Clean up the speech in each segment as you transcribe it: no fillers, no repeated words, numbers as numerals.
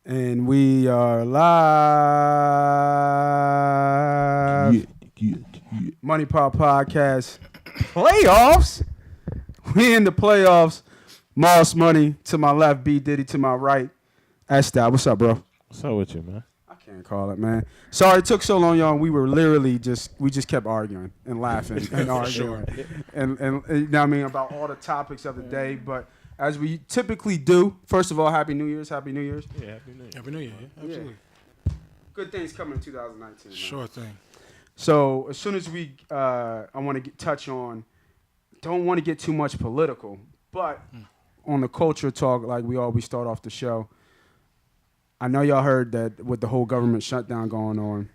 And we are live. MoneyPot Podcast. Playoffs. We in the playoffs. Moss Money to my left, B.Diddy to my right. S.Dot. What's up, bro? What's up with you, man? I can't call it, man. Sorry it took so long, y'all. We were literally just kept arguing and laughing and arguing. And you know what I mean, about all the topics of the day. But as we typically do, first of all, Happy New Year's. Happy New Year's. Yeah, Happy New Year. Happy New Year, yeah, absolutely. Yeah. Good things coming in 2019. Man. Sure thing. So as soon as we, I want to touch on, don't want to get too much political, but on the culture talk, like we always start off the show, I know y'all heard that with the whole government shutdown going on,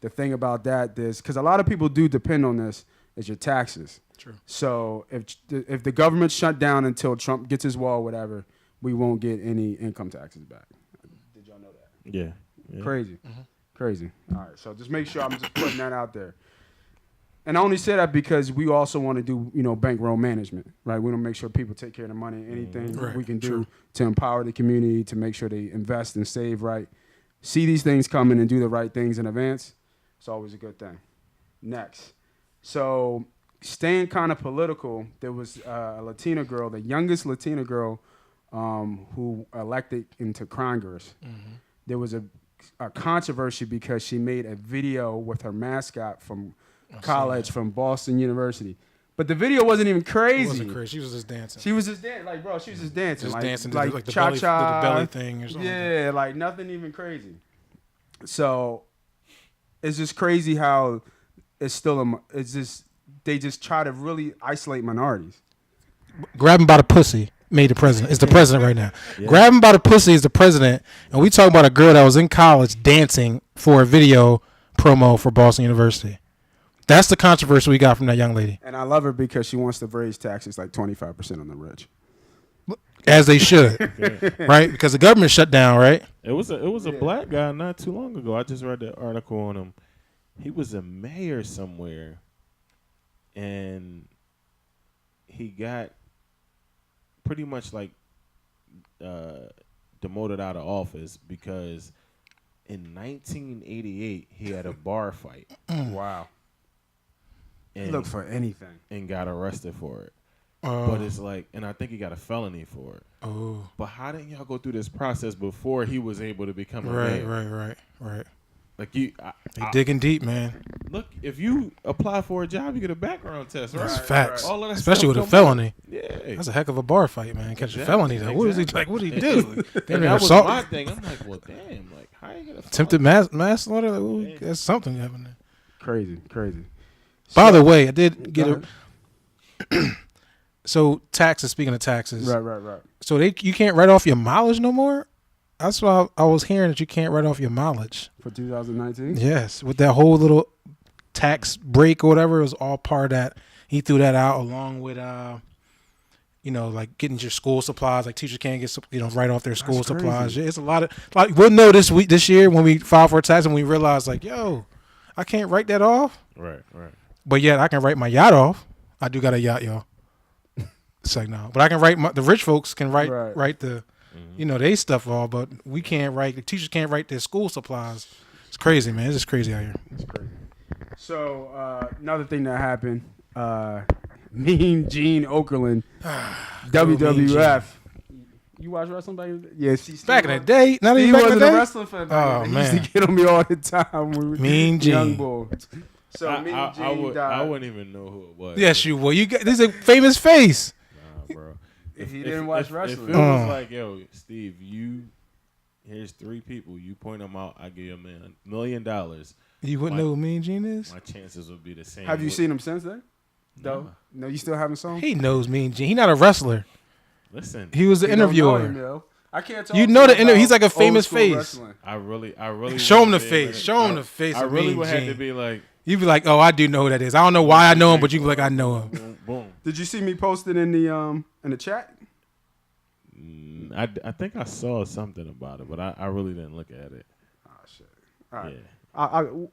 the thing about that is, because a lot of people do depend on this, is your taxes. True. So if the government shut down until Trump gets his wall or whatever, we won't get any income taxes back. Did y'all know that? Yeah. Crazy. Crazy. All right, so just make sure I'm just putting that out there. And I only say that because we also want to do, bankroll management, right? We want to make sure people take care of the money, anything we can do to empower the community, to make sure they invest and save right. See these things coming and do the right things in advance. It's always a good thing. Next. So staying kind of political, there was a Latina girl, the youngest Latina girl who elected into Congress. Mm-hmm. There was a controversy because she made a video with her mascot from college, from Boston University. But the video wasn't even crazy. It wasn't crazy. She was just dancing. She was just dancing. Like, bro, she was just dancing. Just dancing like the cha-cha. belly thing or something. Yeah, like nothing even crazy. So it's just crazy how it's still they just try to really isolate minorities. Grab him by the pussy. Made the president. Is the president right now. Yeah. Grab him by the pussy is the president. And we talking about a girl that was in college dancing for a video promo for Boston University. That's the controversy we got from that young lady. And I love her because she wants to raise taxes like 25% on the rich. As they should. Right? Because the government shut down, right? It was a black guy not too long ago. I just read the article on him. He was a mayor somewhere. And he got pretty much like demoted out of office because in 1988 he had a bar fight. Wow. And look for anything. And got arrested for it. But it's like, and I think he got a felony for it. Oh. But how didn't y'all go through this process before he was able to become a mayor? Right. Like they digging deep, man. Look, if you apply for a job, you get a background test, right? That's facts. All of that especially with a felony. Yeah. That's a heck of a bar fight, man. Catch a felony, though. What was he like? What did he do? That was my thing. I'm like, well, damn. Like, how you get a attempted manslaughter? Like, that's something happening. Crazy. By the way, I did get a... So, taxes, speaking of taxes. Right. So, you can't write off your mileage no more? That's why I was hearing that you can't write off your mileage. For 2019? Yes. With that whole little tax break or whatever, it was all part of that. He threw that out along with, like getting your school supplies. Like teachers can't get, write off their school supplies. It's a lot of, like, we'll know this year when we file for a tax and we realize, like, yo, I can't write that off. Right. But yet I can write my yacht off. I do got a yacht, y'all. It's like, no. But I can write, the rich folks can write the... they stuff all, but we can't write. The teachers can't write their school supplies. It's crazy, man. It's just crazy out here. It's crazy. So another thing that happened, Mean Gene Okerlund, WWF. You watch wrestling back in the day? Yeah, back in the day. Not even back in the day. Wrestling fan. Oh man, he used to get on me all the time. When we Mean Gene. Young boy. So Mean Gene died. I wouldn't even know who it was. Yes, you would. This is a famous face. Nah, bro. If he didn't watch wrestling. If it was like, yo, Steve, here's 3 people. You point them out, I give you $1 million. You wouldn't know who Mean Gene is? My chances would be the same. Have you seen him since then? No, you still haven't saw him? He knows Mean Gene. He's not a wrestler. Listen. He was the interviewer. I can't talk. You know the interview. He's like a famous face. Wrestling. I really show him the face. Show him the face. I really would have to be like. You'd be like, oh, I do know who that is. I don't know why I know him, but you be like, I know him. Boom. Did you see me posted in the chat? I think I saw something about it, but I really didn't look at it. Oh shit! All right. Yeah. Who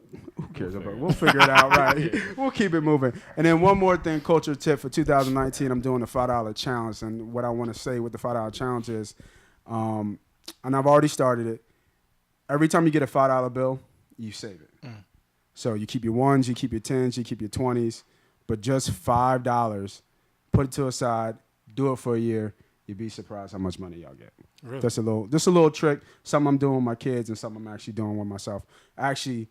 cares about it? We'll figure it out, right? We'll keep it moving. And then one more thing, culture tip for 2019. I'm doing the $5 challenge, and what I want to say with the $5 challenge is, and I've already started it. Every time you get a $5 bill, you save it. So you keep your ones, you keep your 10s, you keep your 20s, but just $5, put it to a side, do it for a year. You'd be surprised how much money y'all get. Really? Just a little trick. Something I'm doing with my kids and something I'm actually doing with myself. Actually,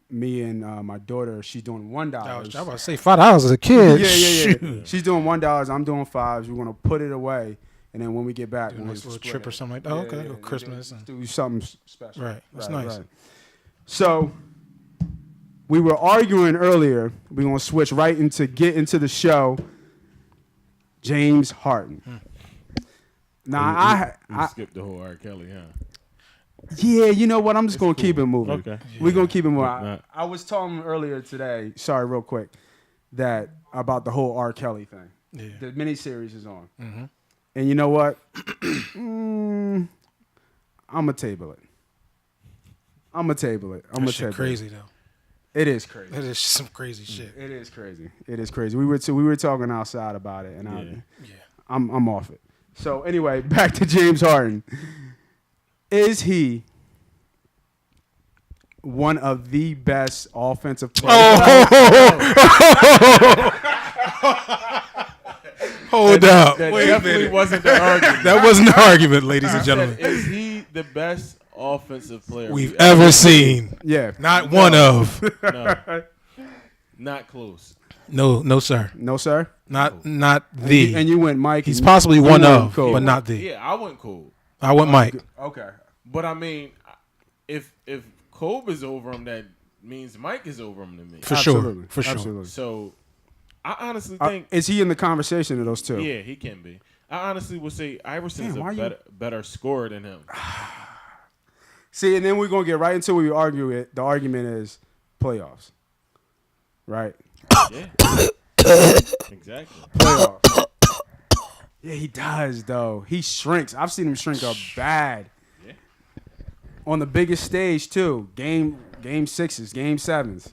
me and my daughter, she's doing $1. I was about to say $5 as a kid. Yeah. She's doing $1. I'm doing $5s. We're gonna put it away, and then when we get back, Do a we're nice gonna little split trip it. or something like that. Oh, okay, or Christmas. Do something special. Right, that's nice. Right. So we were arguing earlier. We're gonna switch right into the show. James Harden. Now you skipped the whole R. Kelly, huh? Yeah, you know what? I'm just gonna keep it moving. Okay. We're gonna keep it moving. I was telling him earlier today. Sorry, real quick, that about the whole R. Kelly thing. Yeah. The miniseries is on, Mm-hmm. and you know what? I'm gonna table it. That shit crazy though. It is crazy. That is some crazy shit. It is crazy. We were talking outside about it, and I'm off it. So anyway, back to James Harden. Is he one of the best offensive players? Hold up. That definitely wasn't the argument. That wasn't the argument, ladies and gentlemen. Is he the best offensive player We've ever seen. Yeah. Not one of. No. Not close. No, sir. No, sir? Not the. And you went Mike. He's possibly one of, Cole. but not the. Yeah, I went Cole. I went Mike. Okay. But I mean, if Kobe is over him, that means Mike is over him to me. For Absolutely. sure. Absolutely. So I honestly think is he in the conversation of those two? yeah, he can be. I honestly would say Iverson's Damn, a better scorer than him. See, and then we're gonna get right into where we argue it. The argument is playoffs, right? Yeah. Exactly. Playoffs. Yeah, he does though. He shrinks. I've seen him shrink up bad. Yeah. On the biggest stage too. Game 6s, game 7s.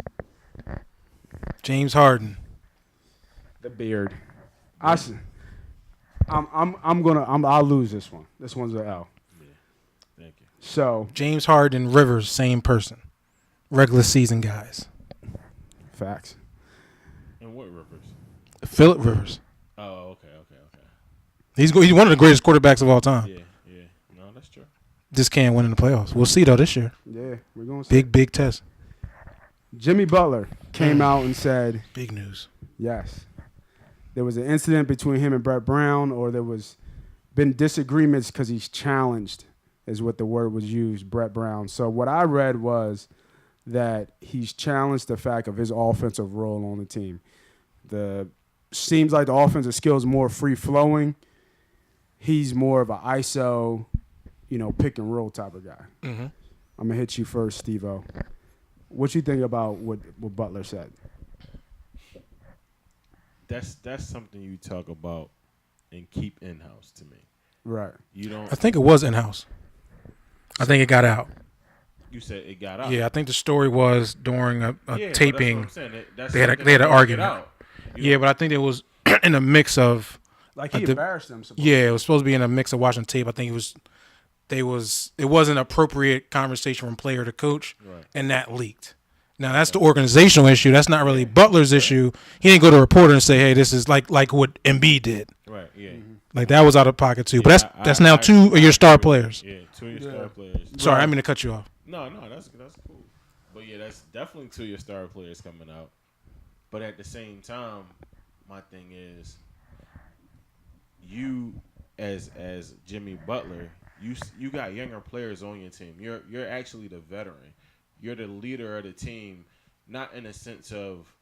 James Harden. The beard. I'll lose this one. This one's an L. Yeah. Thank you. So James Harden, Rivers, same person. Regular season guys. facts. And what Rivers? Phillip Rivers. Oh, okay. He's one of the greatest quarterbacks of all time. Yeah. No, that's true. Just can't win in the playoffs. We'll see though this year. Yeah, we're gonna see. Big test. Jimmy Butler came out and said, Big news. yes, there was an incident between him and Brett Brown, or there was been disagreements because he's challenged, is what the word was used, Brett Brown. So what I read was that he's challenged the fact of his offensive role on the team. Seems like the offensive skill is more free flowing. He's more of an ISO, pick and roll type of guy. Mm-hmm. I'm gonna hit you first, Steve-O. What you think about what Butler said? That's something you talk about and keep in house to me. Right. You don't. I think it was in house. I think it got out. You said it got out. Yeah, I think the story was during a taping. That's what I'm saying. That's They had something an that argument. get out. Yeah, but I think it was in a mix of. Like he embarrassed them. Yeah, it was supposed to be in a mix of watching tape. I think it wasn't appropriate conversation from player to coach, Right. and that leaked. Now that's the organizational issue. That's not really Butler's issue. He didn't go to a reporter and say, "Hey, this is like what Embiid did." Right. Yeah. Like that was out of pocket too. But Yeah, that's now two of your star players. Yeah, 2 of your star players. Sorry, I didn't mean to cut you off. No, that's cool. But yeah, that's definitely 2 of your star players coming out. But at the same time, my thing is, you as Jimmy Butler, you got younger players on your team. You're actually the veteran. You're the leader of the team, not in a sense of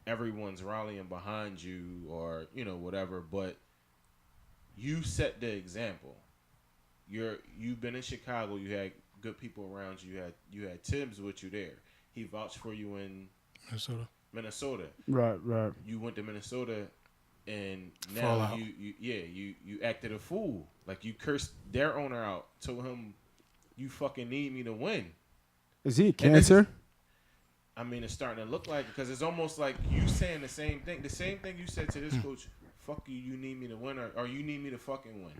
everyone's rallying behind you or whatever, but you set the example. You've been in Chicago. You had good people around you. You had Tibbs with you there. He vouched for you in Minnesota. Right. You went to Minnesota, and now you acted a fool. Like you cursed their owner out. Told him, "You fucking need me to win." Is he a cancer? It's starting to look like, because it's almost like you saying the same thing. The same thing you said to this coach, "Fuck you, you need me to win, or you need me to fucking win."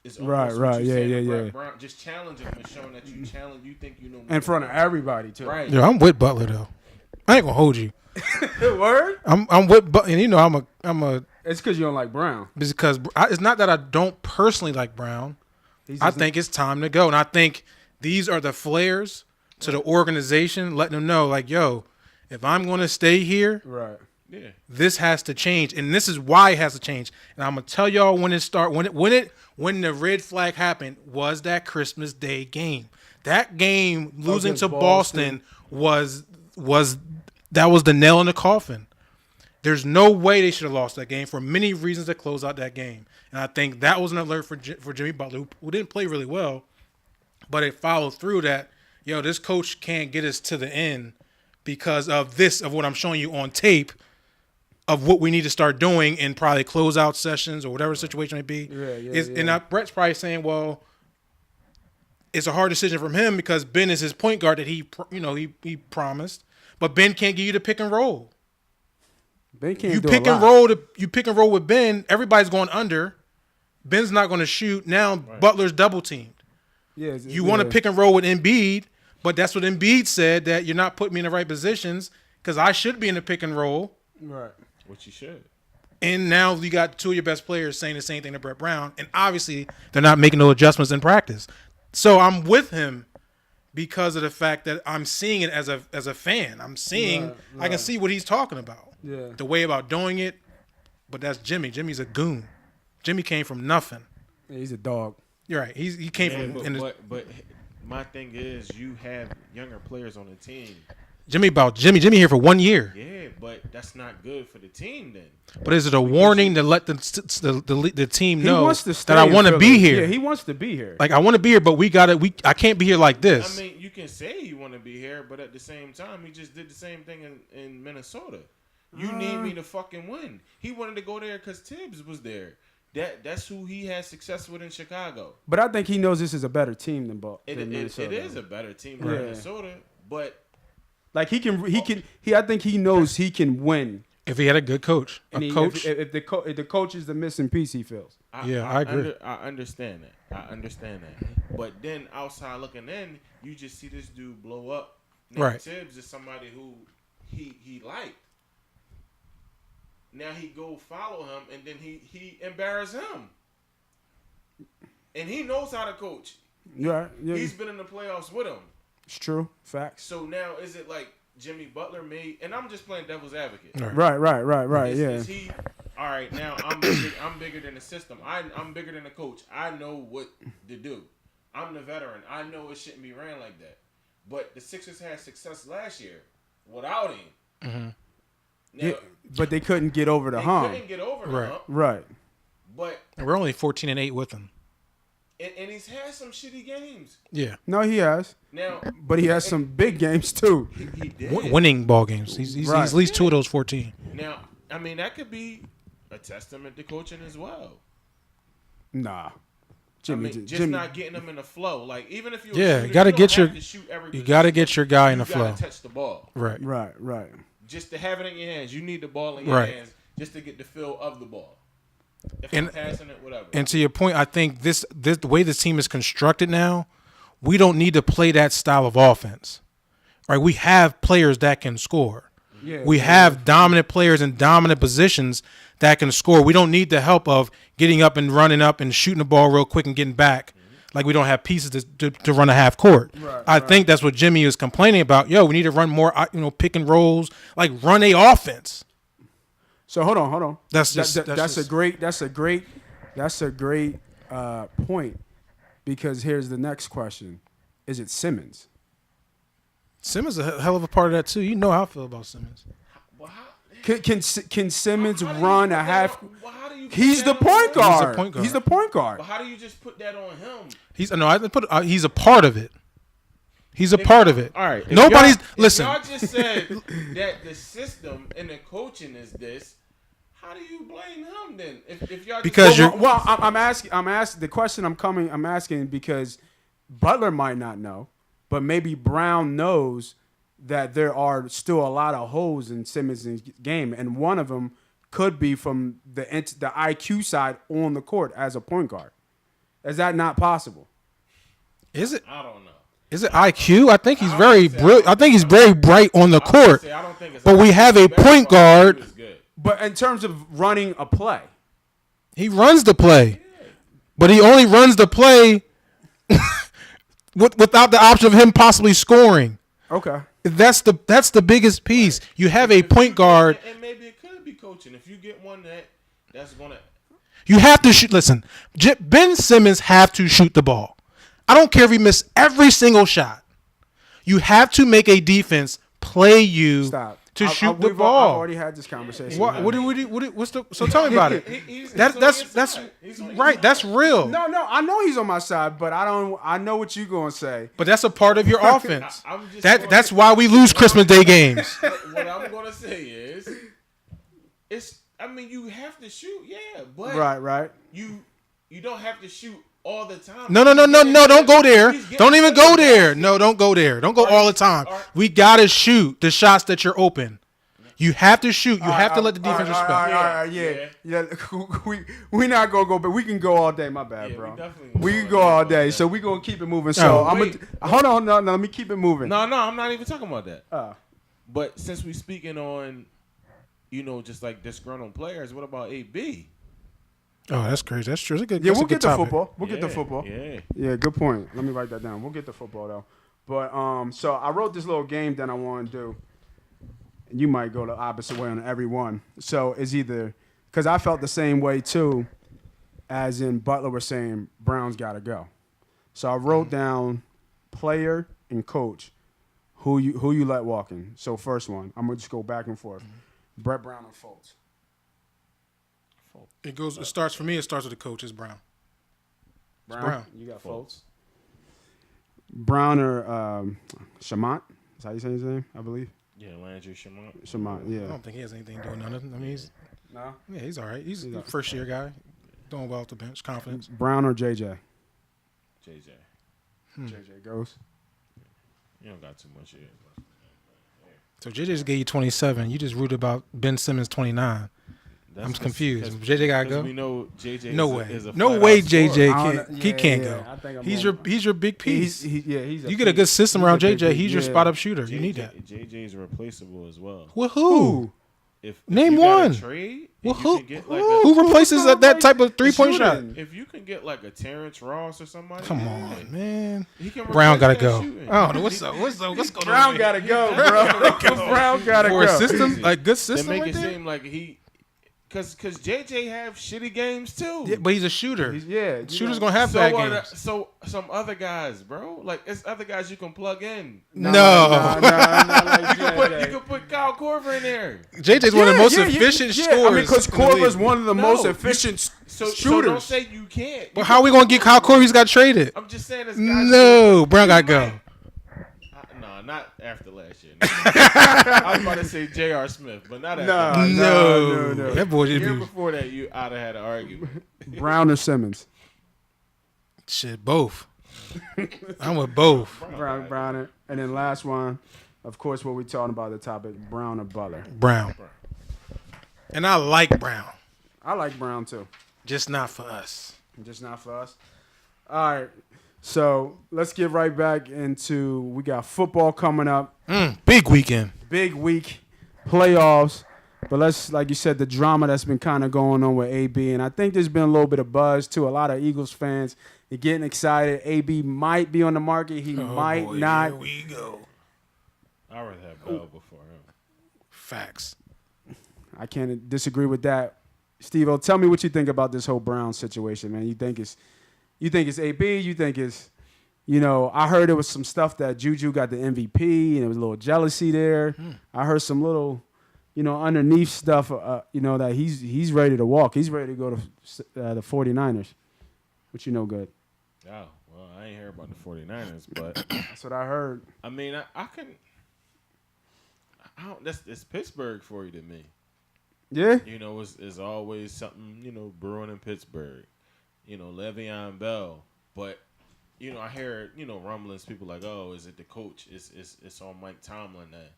It's Right, almost right, what you yeah, saying yeah, to Brett yeah. Brown. Just challenge him and showing that you challenge. You think you know more In front of than him. everybody too. Right. Yeah, I'm with Butler though. I ain't gonna hold you. Word? I'm with Butler, and you know I'm a It's because you don't like Brown. because it's not that I don't personally like Brown. I think it's time to go, and I think these are the flares to the organization, letting them know, like, yo, if I'm going to stay here, right. Yeah. this has to change, and this is why it has to change. And I'm gonna tell y'all when when the red flag happened was that Christmas Day game. That game losing Against to Boston was the nail in the coffin. There's no way they should have lost that game for many reasons to close out that game. And I think that was an alert for Jimmy Butler, who didn't play really well, but it followed through that, yo, this coach can't get us to the end because of what I'm showing you on tape of what we need to start doing in probably closeout sessions or whatever the situation may be. And Brett's probably saying, well, it's a hard decision from him because Ben is his point guard that he promised, but Ben can't give you the pick and roll. Ben can't You do pick a and lot. roll. You pick and roll with Ben. Everybody's going under. Ben's not going to shoot. Now Butler's double teamed. Yeah, You want to pick and roll with Embiid, but that's what Embiid said, that you're not putting me in the right positions because I should be in the pick and roll. Right. Which you should. And now you got two of your best players saying the same thing to Brett Brown, and obviously they're not making no adjustments in practice. So I'm with him because of the fact that I'm seeing it as a fan. I'm seeing I can see what he's talking about. Yeah. The way about doing it, but that's Jimmy. Jimmy's a goon. Jimmy came from nothing. Yeah, he's a dog. You're right. He came from. But my thing is, you have younger players on the team. Jimmy here for 1 year. Yeah, but that's not good for the team then. But is it a warning to let the team He know wants to stay that I in want to be Philly. here? Yeah, he wants to be here. Like I want to be here, but I can't be here like this. I mean, you can say you want to be here, but at the same time, he just did the same thing in Minnesota. You need me to fucking win. He wanted to go there because Tibbs was there. That's who he had success with in Chicago. But I think he knows this is a better team than It Minnesota. is a better team than Minnesota, but like I think he knows he can win. If he had a good coach, If the coach is the missing piece, he feels. I agree. I understand that. But then outside looking in, you just see this dude blow up. Now, Right. Tibbs is somebody who he liked. Now he go follow him, and then he embarrass him. And he knows how to coach. Yeah. He's been in the playoffs with him. It's true. Facts. So now is it like Jimmy Butler made? And I'm just playing devil's advocate. Right. Is he all right? Now I'm bigger than the system. I'm bigger than the coach. I know what to do. I'm the veteran. I know it shouldn't be ran like that. But the Sixers had success last year without him. Mm-hmm. Now, but they couldn't get over the hump. Couldn't get over the Right. hump. Right. But we're only 14-8 with him. And he's had some shitty games. Yeah. No, he has. Now, but he has some big games too. He did. Winning ball games. He's at least 2 of those 14. Now, I mean, that could be a testament to coaching as well. Nah. Jimmy, not getting them in the flow. Like even if you're you got to get your guy in the flow. You got to touch the ball. Right. Just to have it in your hands, you need the ball in your hands just to get the feel of the ball. If I'm passing it, whatever. And to your point, I think this the way this team is constructed now, we don't need to play that style of offense. Right? We have players that can score. Yeah, we have dominant players in dominant positions that can score. We don't need the help of getting up and running up and shooting the ball real quick and getting back. Like we don't have pieces to run a half court. I think that's what Jimmy is complaining about. Yo, we need to run more, pick and rolls, like run a offense. So hold on. That's a great point, because here's the next question: is it Simmons? Simmons is a hell of a part of that too. You know how I feel about Simmons. Can Simmons run a half? He's the point guard. He's the point guard. But how do you just put that on him? He's a part of it. He's a part of it. All right. Listen. Y'all just said that the system and the coaching is this. How do you blame him then? If y'all because I'm asking the question. I'm asking because Butler might not know, but maybe Brown knows that there are still a lot of holes in Simmons' game, and one of them could be from the IQ side on the court as a point guard. Is that not possible? Is it? I don't know. Is it IQ? I think he's very brilliant. I think he's very bright on the court. I don't think it's but we have a point guard. But in terms of running a play, he runs the play, but he only runs the play without the option of him possibly scoring. Okay. That's the biggest piece. You have a point guard, and maybe it could be coaching. If you get one that's gonna, you have to shoot. Listen, Ben Simmons have to shoot the ball. I don't care if he missed every single shot. You have to make a defense play you to shoot the ball. I've already had this conversation. So tell me about it. That's right. That's real. No, I know he's on my side, but I know what you're gonna say. But that's a part of your offense. That's why we lose Christmas Day games. What I'm gonna say is, you have to shoot, yeah, but right. You don't have to shoot all the time. No, don't go there. Don't even go there. No, don't go there. Don't go all the time. We gotta shoot the shots that you're open. You have to shoot. You have to let the defense respect. Yeah. We not gonna go, but we can go all day. My bad, bro. We can go all day, so we gonna keep it moving. So hold on. No, let me keep it moving. No, I'm not even talking about that. But since we speaking on, just like disgruntled players, what about AB? Oh, that's crazy. That's true. We'll get to football. We'll get to football. Yeah, good point. Let me write that down. We'll get to football though. But so I wrote this little game that I want to do. You might go the opposite way on every one. So it's either because I felt the same way too, as in Butler was saying Brown's got to go. So I wrote down player and coach who you let walk in. So first one, I'm gonna just go back and forth. Brett Brown or Fultz. It starts for me. It starts with the coach. It's Brown. Brown. You got Fultz. Brown or Shamant. Is that how you say his name? I believe. Yeah, Landry Shamant. Shamant. Yeah. I don't think he has anything doing nothing. I mean, he's all right. He's a first year guy, doing well off the bench. Confidence. Brown or JJ. JJ. JJ goes. You don't got too much here. So JJ just gave you 27. You just rooted about Ben Simmons 29. I'm confused. JJ gotta go. We know JJ. No way. Is a no way. JJ JJ can't go. He's your big piece. He's you get a good system around JJ. He's your spot up shooter. You need that. JJ is replaceable as well. Well, who? Name one. Trade, well, who replaces that type of 3-point shot? If you can get like a Terrence Ross or somebody, come on, man. Brown gotta go. I don't know what's going on. Brown gotta go, bro. Brown gotta go. For a system, like good system, they make it seem like he. Because JJ have shitty games too. Yeah, but he's a shooter. Shooter's gonna have bad games. So some other guys, bro. Like it's other guys you can plug in. No. Like you can put Kyle Korver in there. JJ's one of the most efficient scorers. I mean, because Korver's one of the most efficient shooters. So don't say you can't. But how are we gonna get Kyle Korver? He's got traded. I'm just saying this. No, Brown gotta go. No, not after last year. No. I was about to say J.R. Smith, but not after. No. That boy just before that, you I'd have had an argument. Brown or Simmons? Shit, both. I'm with both. Brown. And then last one, of course, what we talking about the topic, Brown or Butler? Brown. And I like Brown. I like Brown too. Just not for us. All right. So let's get right back into, we got football coming up. Big weekend. Big week. Playoffs. But let's, like you said, the drama that's been kind of going on with AB. And I think there's been a little bit of buzz, too. A lot of Eagles fans are getting excited. AB might be on the market. He might not. Here we go. I'd rather have Bell before him. Facts. I can't disagree with that. Steve-O, tell me what you think about this whole Brown situation, man. You think it's AB? You think it's, I heard there was some stuff that Juju got the MVP and there was a little jealousy there. I heard some little, underneath stuff, that he's ready to walk. He's ready to go to the 49ers, which good. Oh, well, I ain't heard about the 49ers, but that's what I heard. I mean, it's Pittsburgh for you to me. Yeah. It's always something, brewing in Pittsburgh. Le'Veon Bell. But, I hear, rumblings, people like, oh, is it the coach? It's on Mike Tomlin that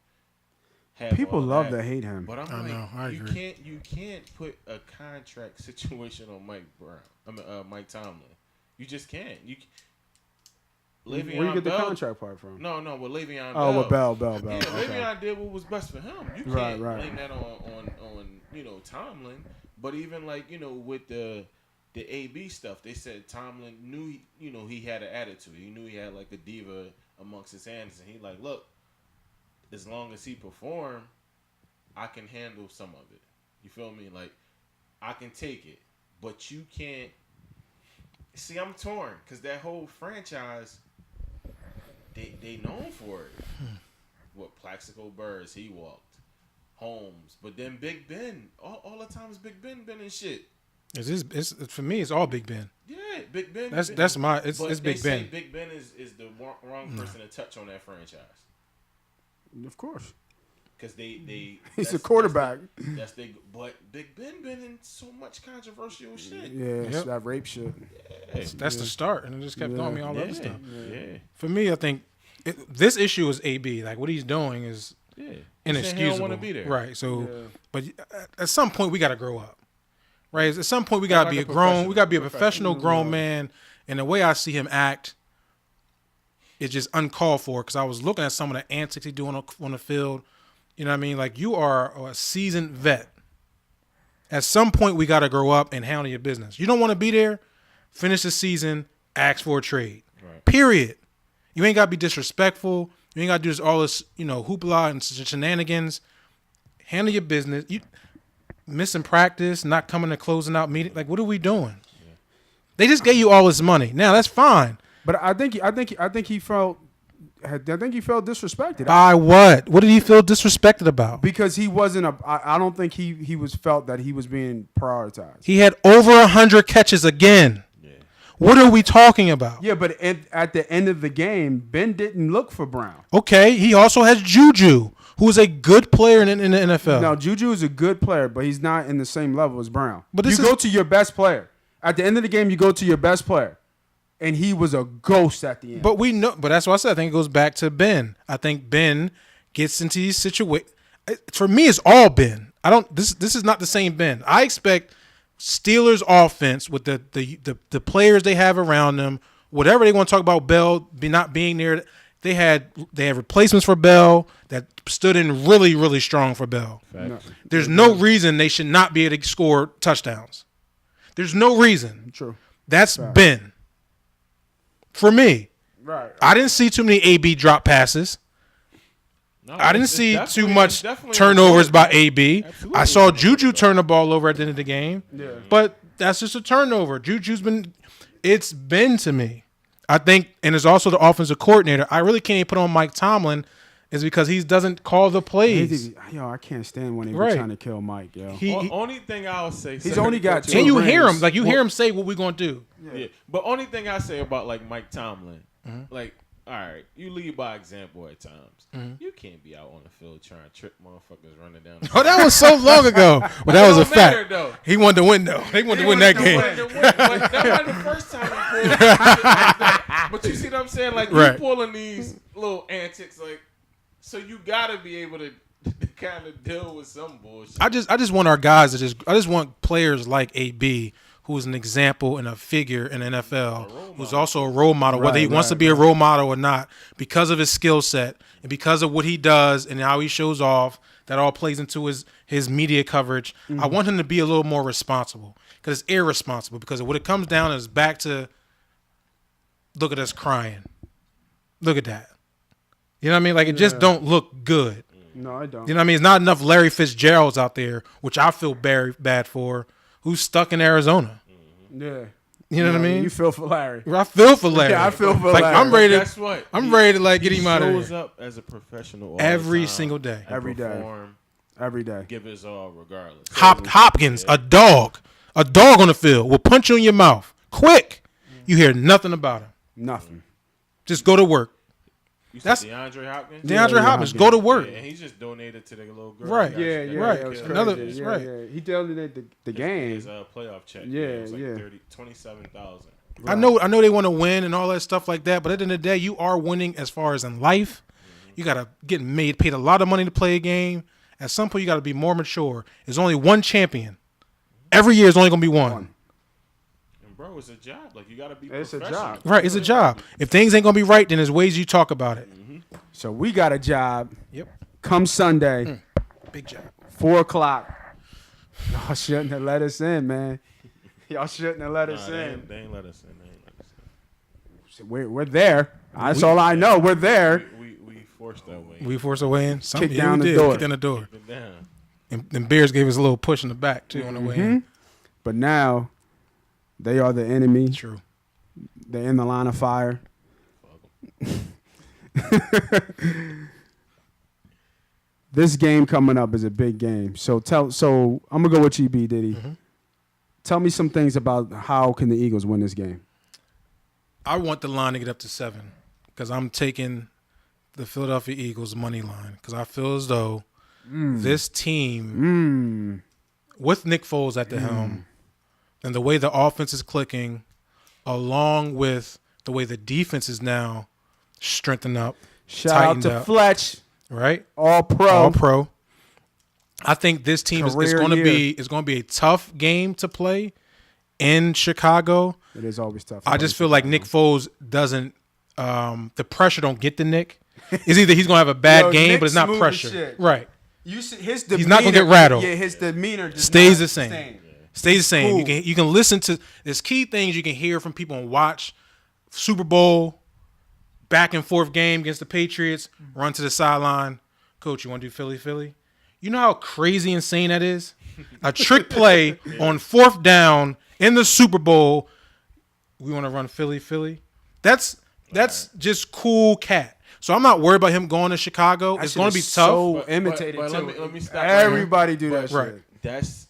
have people love to hate him. But I agree. You can't put a contract situation on Mike Tomlin. You just can't. Where you get the Bell, contract part from? No, with Le'Veon Bell. Oh, with Bell. Yeah, Okay. Le'Veon did what was best for him. You can't blame that on Tomlin. But even with the AB stuff, they said Tomlin knew he had an attitude. He knew he had like a diva amongst his hands, and he like, look, as long as he perform, I can handle some of it. You feel me? Like, I can take it, but you can't. See, I'm torn because that whole franchise, they known for it. What, Plaxico Burress, he walked. Holmes, but then Big Ben, all the time is Big Ben in shit. It's for me, it's all Big Ben. Yeah, Big Ben. It's Big Ben. Big Ben is the wrong person to touch on that franchise. Of course. Because they he's a quarterback. But Big Ben been in so much controversial shit. Yeah, it's that rape shit. Yeah. That's the start, and it just kept throwing me all other stuff. Yeah. For me, I think this issue is AB. Like what he's doing is inexcusable. He don't want to be there, right? So, but at some point we got to grow up, right? At some point we got to be a professional grown man. And the way I see him act is just uncalled for. Because I was looking at some of the antics he's doing on the field. You know what I mean? Like, you are a seasoned vet. At some point, we got to grow up and handle your business. You don't want to be there, finish the season, ask for a trade. Right. Period. You ain't got to be disrespectful. You ain't got to do all this, hoopla and shenanigans. Handle your business. You missing practice, not coming to closing out meeting. Like, what are we doing? Yeah. They just gave you all this money. Now, that's fine. But I think he felt disrespected. By what? What did he feel disrespected about? Because he wasn't I don't think he was felt that he was being prioritized. He had over 100 catches again. Yeah. What are we talking about? Yeah, but at the end of the game, Ben didn't look for Brown. Okay, he also has Juju, who is a good player in the NFL. No, Juju is a good player, but he's not in the same level as Brown. But go to your best player. At the end of the game, you go to your best player. And he was a ghost at the end. But we know. But that's why I said I think it goes back to Ben. I think Ben gets into these situations. For me, it's all Ben. This is not the same Ben. I expect Steelers offense with the players they have around them. Whatever they want to talk about Bell not being there, they had replacements for Bell that stood in really, really strong for Bell. No. There's no reason they should not be able to score touchdowns. There's no reason. True. That's Ben. For me, right? I didn't see too many AB drop passes. No, I didn't see too much turnovers by AB. I saw Juju turn the ball over at the end of the game. Yeah. But that's just a turnover. It's been to me. I think, and it's also the offensive coordinator. I really can't even put on Mike Tomlin is because he doesn't call the plays. I can't stand when they're trying to kill Mike, yo. Only thing I'll say. He's only got two. And you hear him. Like, you hear him say what we're going to do. Yeah. But only thing I say about, like, Mike Tomlin, like, all right, you lead by example at times. Mm-hmm. You can't be out on the field trying to trick motherfuckers running down the that was so long ago. Well, that was a fact. Though. He wanted to win, though. He wanted to win that game. That wasn't the first time he pulled. But you see what I'm saying? Like, you pulling these little antics, like, so you gotta be able to kind of deal with some bullshit. I just want our guys to I just want players like AB, who's an example and a figure in the NFL, who's also a role model, whether he wants to be a role model or not, because of his skill set and because of what he does and how he shows off. That all plays into his media coverage. Mm-hmm. I want him to be a little more responsible because it's irresponsible. Because what it comes down is back to, look at us crying. Look at that. You know what I mean? Like, it just don't look good. No, I don't. You know what I mean? It's not enough Larry Fitzgeralds out there, which I feel very bad for, who's stuck in Arizona. Yeah. You know what I mean? You feel for Larry. I feel for Larry. Yeah, I feel for Larry. I'm ready to. Guess what? I'm ready to get him out of there. He shows up as a professional every single day. Every day. Every day. Give his all regardless. Hopkins, a dog on the field will punch you in your mouth quick. You hear nothing about him. Nothing. Just go to work. That's DeAndre Hopkins. DeAndre Hopkins, go to work. Yeah, and he just donated to the little girl. Right. Yeah. Right. It was crazy. Right. Yeah. He donated the game. His playoff check. Yeah. It was like 27,000. Right. I know they want to win and all that stuff like that, but at the end of the day, you are winning as far as in life. Mm-hmm. You gotta get paid a lot of money to play a game. At some point, you gotta be more mature. There's only one champion. Every year, is only gonna be one. bro, it's a job. Like, you got to be It's a professional. job. Right, it's a job. If things ain't gonna be right, then there's ways you talk about it. So we got a job. Yep. Come Sunday, Big job. 4:00. Y'all shouldn't have let us in, man. Y'all shouldn't have let us They in. ain't let us in. We're there. That's all I know. We're there. We forced that way. We forced our way in. Kick down the door. Kick down the door. Get down. And Bears gave us a little push in the back too on the way in. But now they are the enemy. True. They're in the line of fire. This game coming up is a big game. So I'm gonna go with you, B.Diddy. Tell me some things about how can the Eagles win this game. I want the line to get up to 7 because I'm taking the Philadelphia Eagles money line because I feel as though this team with Nick Foles at the helm and the way the offense is clicking, along with the way the defense is now strengthened up, Shout out tightened to up, Fletch, right? all pro. All pro. I think this team is Career going to year. be a tough game to play in Chicago. It is always tough. I just feel like Nick Foles doesn't. The pressure don't get to Nick. It's either he's gonna have a bad game, Nick's but it's not smooth as pressure. shit. Right. You see, his demeanor, He's not gonna get rattled. Yeah, his demeanor just Stays the same. Stays the same. Cool. You can listen to. There's key things you can hear from people and watch. Super Bowl, back and forth game against the Patriots. Run to the sideline. Coach, you want to do Philly? You know how crazy insane that is? A trick play on 4th down in the Super Bowl. We want to run Philly. That's just cool cat. So I'm not worried about him going to Chicago. It's going to be tough. So imitated but too. let me stop. Everybody do that Right. shit.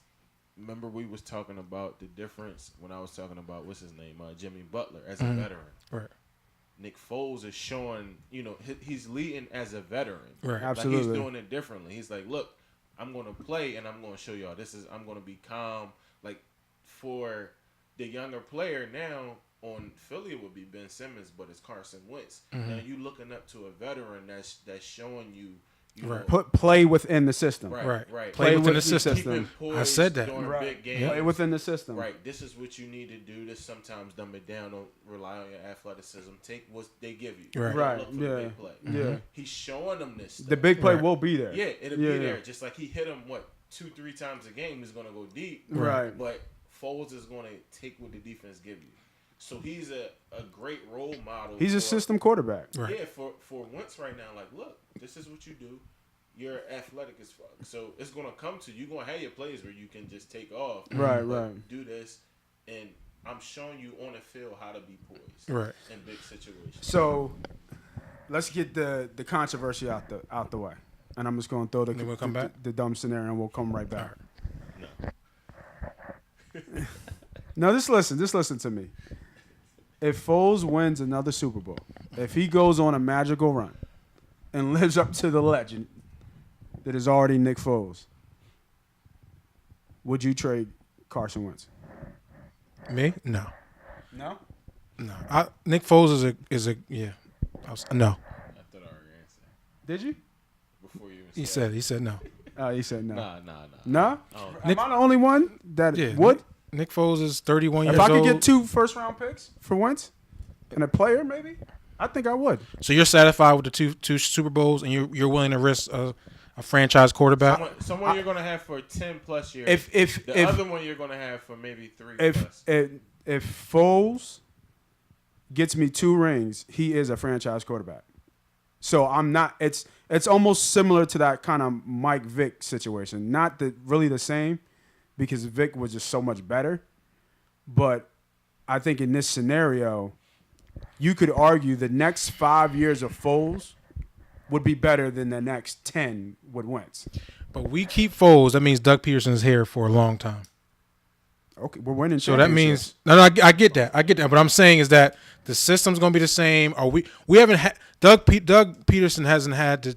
Remember we was talking about the difference when I was talking about what's his name, Jimmy Butler as a veteran. Right. Nick Foles is showing, he's leading as a veteran. Right. Absolutely. Like he's doing it differently. He's like, look, I'm going to play and I'm going to show y'all. I'm going to be calm. Like for the younger player now on Philly, it would be Ben Simmons, but it's Carson Wentz. Now you looking up to a veteran that's showing you Right. Play within the system. Right. Play within the system. I said that. Big games. Play within the system. Right. This is what you need to do. This sometimes dumb it down. Don't rely on your athleticism. Take what they give you. Right. Right. Look for the big play. Yeah. He's showing them this stuff. The big play will be there. Yeah, it'll be there. Just like he hit him, 2-3 times a game, he's going to go deep. Right. But Foles is going to take what the defense give you. So he's a great role model. He's a system quarterback. Right. Yeah, for Wentz right now, like, look, this is what you do. You're athletic as fuck. So it's going to come to you. You're going to have your plays where you can just take off. Right. Do this. And I'm showing you on the field how to be poised. Right. In big situations. So let's get the controversy out the way. And I'm just going to throw Then we'll come back? the dumb scenario and we'll come right back. No. No, just listen to me. If Foles wins another Super Bowl, if he goes on a magical run and lives up to the legend that is already Nick Foles, would you trade Carson Wentz? Me? No. No. Nick Foles is a yeah. No. I thought I already answered. Did you? Before you even He said no. Oh, he said no. Nah. No? Oh, Am I the only one that Yeah. would? Nick Foles is 31 years If I could old. get 2 first-round picks for Wentz and a player, maybe, I think I would. So you're satisfied with the two Super Bowls, and you're willing to risk a franchise quarterback? someone you're gonna have for 10+ years. If the other one you're gonna have for maybe 3+. if Foles gets me 2 rings, he is a franchise quarterback. So I'm not. It's almost similar to that kind of Mike Vick situation. Not really the same, because Vick was just so much better. But I think in this scenario, you could argue the next 5 years of Foles would be better than the next 10 with Wentz. But we keep Foles. That means Doug Peterson's here for a long time. Okay, we're winning. So that means no. I get that. What I'm saying is that the system's going to be the same. Or we haven't had Doug Peterson hasn't had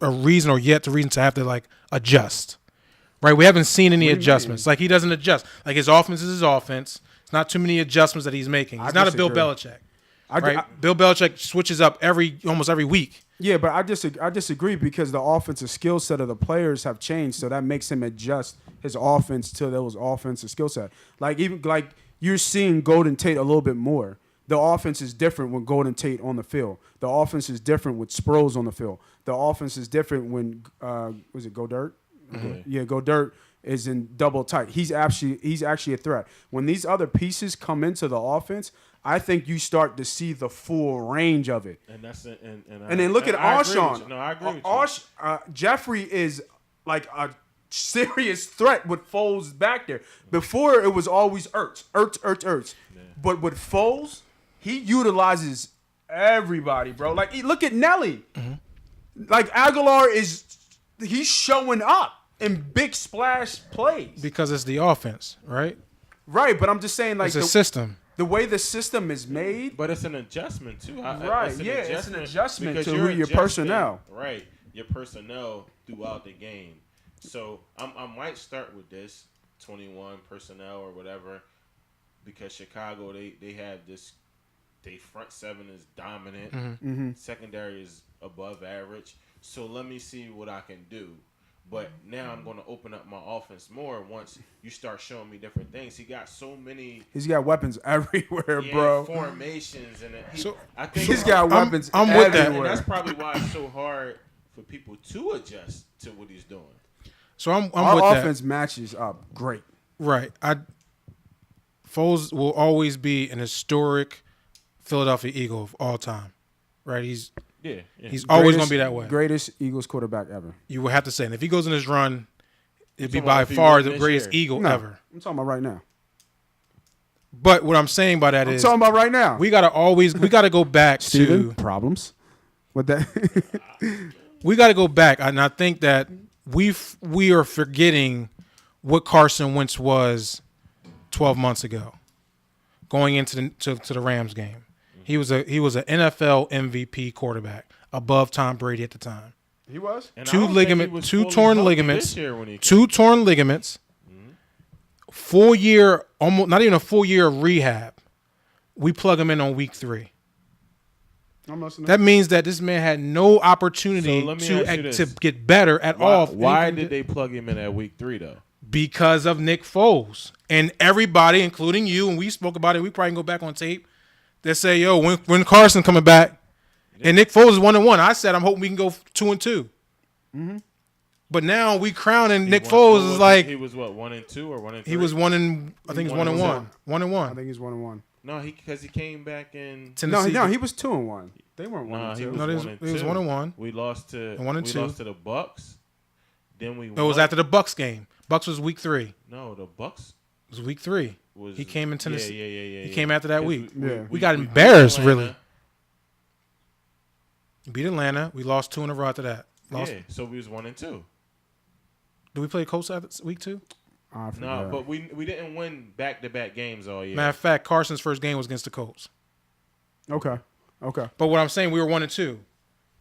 a reason to have to adjust. Right, we haven't seen any adjustments. Like he doesn't adjust. Like his offense is his offense. It's not too many adjustments that he's making. He's not a Bill Belichick. Bill Belichick switches up almost every week. Yeah, but I disagree because the offensive skill set of the players have changed, so that makes him adjust his offense to those offensive skill set. You you're seeing Golden Tate a little bit more. The offense is different when Golden Tate on the field. The offense is different with Sproles on the field. The offense is different when was it Go Dirt? Mm-hmm. Yeah, Go Dirt is in double tight. He's actually a threat. When these other pieces come into the offense, I think you start to see the full range of it. And that's and then look at Alshon. No, I agree with you. Jeffrey is like a serious threat with Foles back there. Before it was always Ertz. Yeah. But with Foles, he utilizes everybody, bro. Like look at Nelly. Mm-hmm. Like Aguilar he's showing up in big splash plays because it's the offense, right? Right, but I'm just saying, like it's a system. The way the system is made, but it's an adjustment too. Right? It's an adjustment to who your personnel. Right, your personnel throughout the game. So I might start with this 21 personnel or whatever, because Chicago they have this. They front seven is dominant. Mm-hmm. Secondary is above average. So let me see what I can do. But now I'm going to open up my offense more once you start showing me different things. He got so many. He's got weapons everywhere, bro. Formations and I think he's got weapons. I'm everywhere. with that, and that's probably why it's so hard for people to adjust to what he's doing. So I'm Our with offense that. matches up great. Right. Foles will always be an historic Philadelphia Eagle of all time. Right. He's always going to be that way. Greatest Eagles quarterback ever. You would have to say. And if he goes in his run, it'd be by far the greatest Eagle ever. I'm talking about right now. But what I'm saying by that I'm talking about right now. We got to go back Steven, problems with that. We got to go back. And I think that we are forgetting what Carson Wentz was 12 months ago going into the Rams game. He was an NFL MVP quarterback above Tom Brady at the time. He was? And two torn ligaments. 2 torn ligaments. 4 year, almost not even a full year of rehab. We plug him in on week 3. That means that this man had no opportunity to get better at all. Why did they plug him in at week 3 though? Because of Nick Foles and everybody, including you, and we spoke about it. We probably can go back on tape. They say, "Yo, when Carson coming back?" And Nick Foles is 1-1. I said, "I'm hoping we can go 2-2." Mm-hmm. But now we crowning Nick Foles is like he was what 1-2 or 1-3. He was 1-1. I think he's 1-1. 1-1. I think he's 1-1. No, because he came back in Tennessee. No, he was 2-1. They weren't 1-2. No, he was 1-1. We lost to 1-2. We lost to the Bucks. Then we. It was after the Bucks game. Bucks was week 3. No, the Bucks. It was week 3. He came in Tennessee. Yeah. He came after that week. We got embarrassed, really. Beat Atlanta. We lost 2 in a row after that. So we was 1-2. Did we play Colts after week 2? No, but we didn't win back-to-back games all year. Matter of fact, Carson's first game was against the Colts. Okay. But what I'm saying, we were 1-2.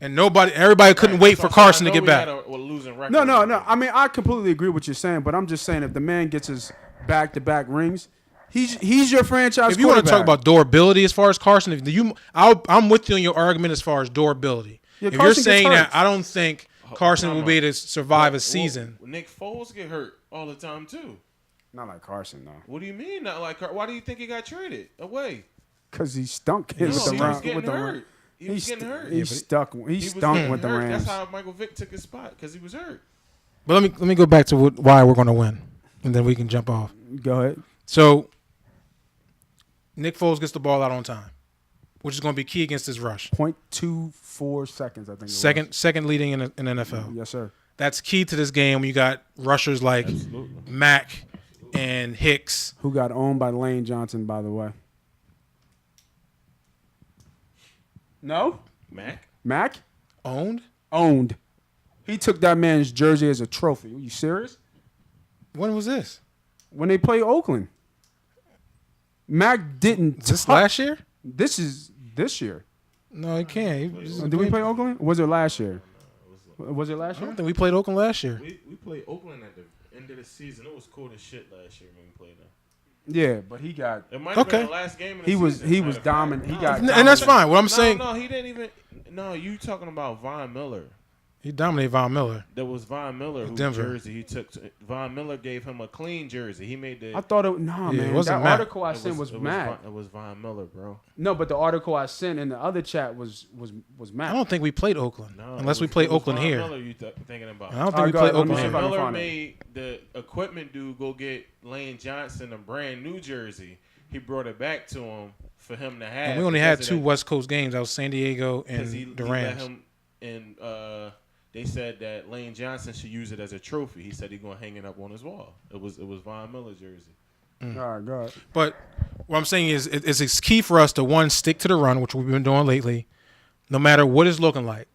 And everybody couldn't wait for Carson to get back. No. I mean, I completely agree with what you're saying, but I'm just saying if the man gets his back-to-back rings, he's your franchise. If you want to talk about durability as far as Carson, I'm with you on your argument as far as durability. Yeah, if you're saying that, I don't think Carson will be able to survive a season. Nick Foles get hurt all the time too. Not like Carson, though. What do you mean not like Carson? Why do you think he got traded away? Because he stunk He was getting hurt. He stunk with the Rams. That's how Michael Vick took his spot, because he was hurt. But let me go back to why we're going to win, and then we can jump off. Go ahead. So Nick Foles gets the ball out on time, which is going to be key against his rush. 0.24 seconds, I think. Second leading in NFL. Yes, sir. That's key to this game when you got rushers like Mack and Hicks. Who got owned by Lane Johnson, by the way. No? Mack? Owned. He took that man's jersey as a trophy. Are you serious? When was this? When they played Oakland. Mack didn't. Is this last year? This is this year. No, he can't. Did we play Oakland? Or was it last year? Was it last year? I don't think we played Oakland last year. We played Oakland at the end of the season. It was cool as shit last year when we played them. Yeah, but he got. It might have been the last game of the season. He was dominant. He got. And that's fine. What I'm saying. No, he didn't even. No, you talking about Von Miller? He dominated Von Miller. That was Von Miller whose Denver. jersey he took. Von Miller gave him a clean jersey. He made the. I thought it. Nah, Yeah, it man. wasn't That Matt. article I sent was Matt. It was Von Miller, bro. No, but the article I sent in the other chat was Matt. I don't think we played Oakland. No, Unless we it played was Oakland Von here. Miller you thinking about. I don't think All we right, played go ahead. Let me Oakland see if I here. can Miller find it. made the equipment dude go get Lane Johnson a brand new jersey. He brought it back to him for him to have. And we only had because 2 of that- West Coast games. That was San Diego and he the let Rams. him, and they said that Lane Johnson should use it as a trophy. He said he's gonna hang it up on his wall. It was Von Miller's jersey. All right, go ahead. But what I'm saying is it's key for us to, one, stick to the run, which we've been doing lately, no matter what it's looking like.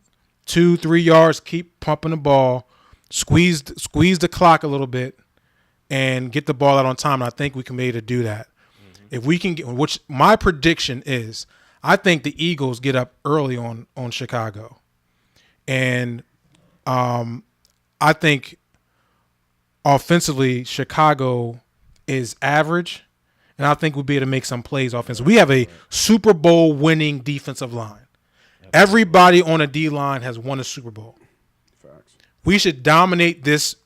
2-3 yards, keep pumping the ball, squeeze the clock a little bit, and get the ball out on time. And I think we can be able to do that. If we can get, which my prediction is, I think the Eagles get up early on Chicago. And I think offensively, Chicago is average, and I think we'll be able to make some plays offensively. We have a Super Bowl winning defensive line. Everybody on a D line has won a Super Bowl. Facts. We should dominate this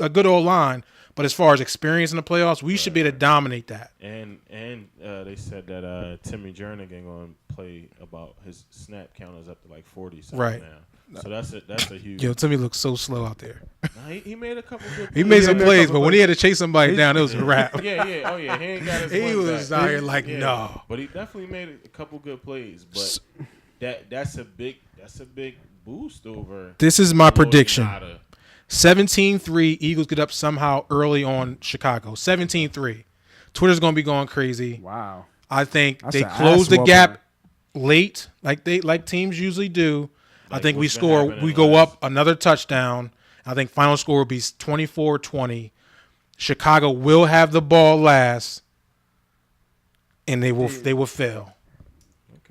a good old line, but as far as experience in the playoffs, we should be able to dominate that. And they said that Timmy Jernigan going to play about his snap count is up to like 40 something Right. now. So that's a huge. Yo, Timmy looks so slow out there. Nah, he made a couple good. He made some made a plays, couple but when he had to chase somebody down, it was a wrap. Yeah. Oh yeah. He ain't got his. He win was back. out here like, no. But he definitely made a couple good plays. But that's a big boost over. This is my prediction. Nada. 17-3, Eagles get up somehow early on Chicago. 17-3. Twitter's going to be going crazy. Wow. I think That's they an close ass the whooping. gap late, like teams usually do. I Like think we what's been score. happening We go last- up another touchdown. I think final score will be 24-20. Chicago will have the ball last, and they will fail.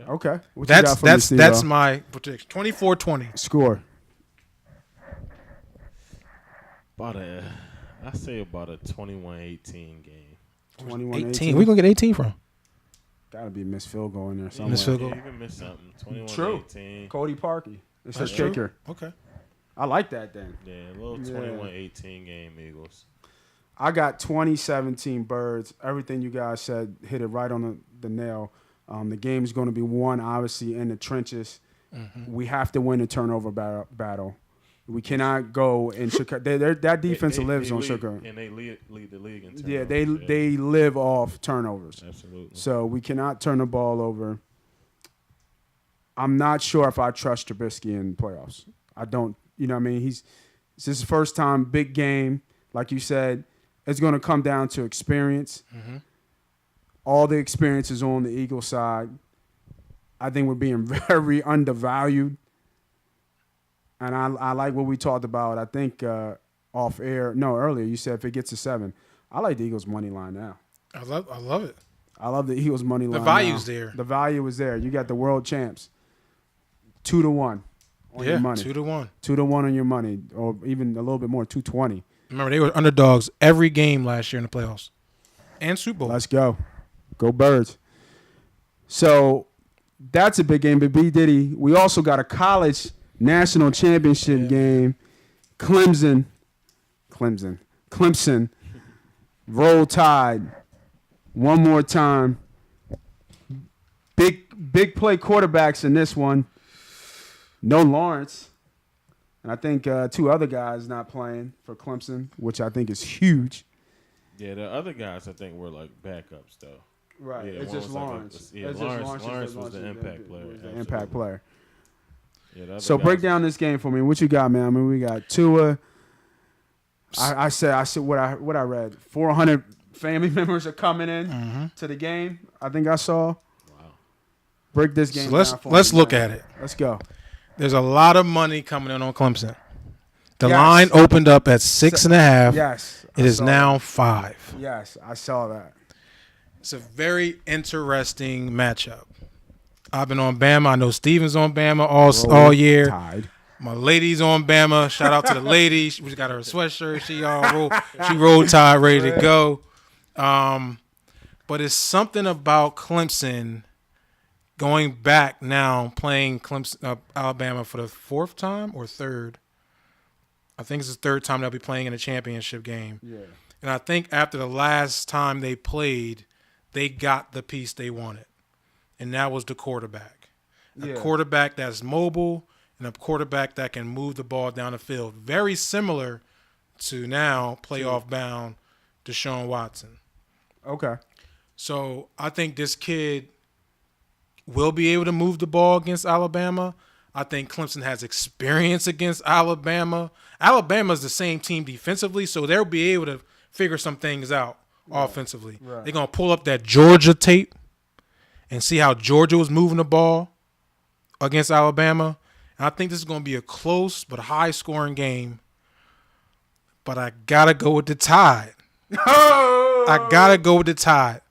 Okay. What you got for me, Steve-O? That's my prediction. 24-20. Score. I say about a 21-18 game. 21-18. 18. Where you gonna get 18 from? Gotta be a missed field goal in there somewhere. Missed field Yeah, goal. you can miss something. 21-18. True. Cody Parkey. It's a That's true. kicker. Okay. I like that then. Yeah, a little 21-18 game, Eagles. I got 2017 Birds. Everything you guys said hit it right on the nail. The game's going to be won, obviously, in the trenches. We have to win the turnover battle. We cannot go in Chicago. That defense lives on lead, Chicago. And they lead the league in turnovers. Yeah, they live off turnovers. Absolutely. So we cannot turn the ball over. I'm not sure if I trust Trubisky in playoffs. I don't. You know what I mean? It's his first time, big game. Like you said, it's going to come down to experience. All the experience is on the Eagles side. I think we're being very undervalued. And I like what we talked about. I think earlier you said if it gets to 7. I like the Eagles money line now. I love it. I love the Eagles money line. The value's now. there. The value is there. You got the world champs. 2-1 on your money. 2-1. 2-1 on your money, or even a little bit more, 220. Remember, they were underdogs every game last year in the playoffs and Super Bowl. Let's go. Go Birds. So that's a big game. But B.Diddy, we also got a college national championship game. Clemson. Roll Tide. One more time. Big play quarterbacks in this one. No Lawrence. And I think 2 other guys not playing for Clemson, which I think is huge. Yeah, the other guys I think were like backups though. Right. Yeah, it's one just was like Lawrence. Lawrence was the impact player. Was the Absolutely. impact player. Yeah, the other So break guys- down this game for me. What you got, man? I mean, we got Tua. I said what I read. 400 family members are coming in to the game. I think I saw. Wow. Break this game. So let's look at it. Let's go. There's a lot of money coming in on Clemson. The Yes. line opened up at 6.5. Yes. It is now 5. Yes, I saw that. It's a very interesting matchup. I've been on Bama. I know Steven's on Bama all year. Tide. My lady's on Bama. Shout out to the lady. She got her sweatshirt. She rolled Tide, ready to go. But it's something about Clemson going back now, playing Clemson, Alabama for the fourth time or third. I think it's the third time they'll be playing in a championship game. Yeah. And I think after the last time they played, they got the piece they wanted. And that was the quarterback. A quarterback that's mobile and a quarterback that can move the ball down the field. Very similar to now playoff-bound Deshaun Watson. Okay. So I think this kid will be able to move the ball against Alabama. I think Clemson has experience against Alabama. Alabama's the same team defensively, so they'll be able to figure some things out offensively. Right. They're going to pull up that Georgia tape and see how Georgia was moving the ball against Alabama. And I think this is going to be a close but high-scoring game. But I got to go with the Tide. I got to go with the Tide.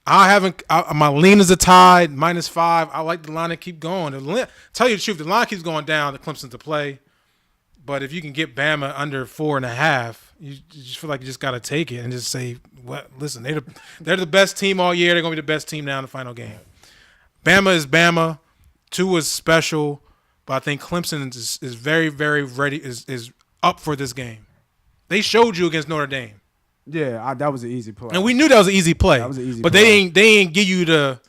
My lean is a Tide, -5. I like the line to keep going. Tell you the truth, the line keeps going down to Clemson to play. But if you can get Bama under 4.5, you just feel like you just got to take it and just say, "Well, listen, they're the best team all year. They're going to be the best team now in the final game." Bama is Bama. Tua is special. But I think Clemson is very, very ready, is up for this game. They showed you against Notre Dame. Yeah, that was an easy play. And we knew that was an easy play. That was an easy but play. they ain't give you the,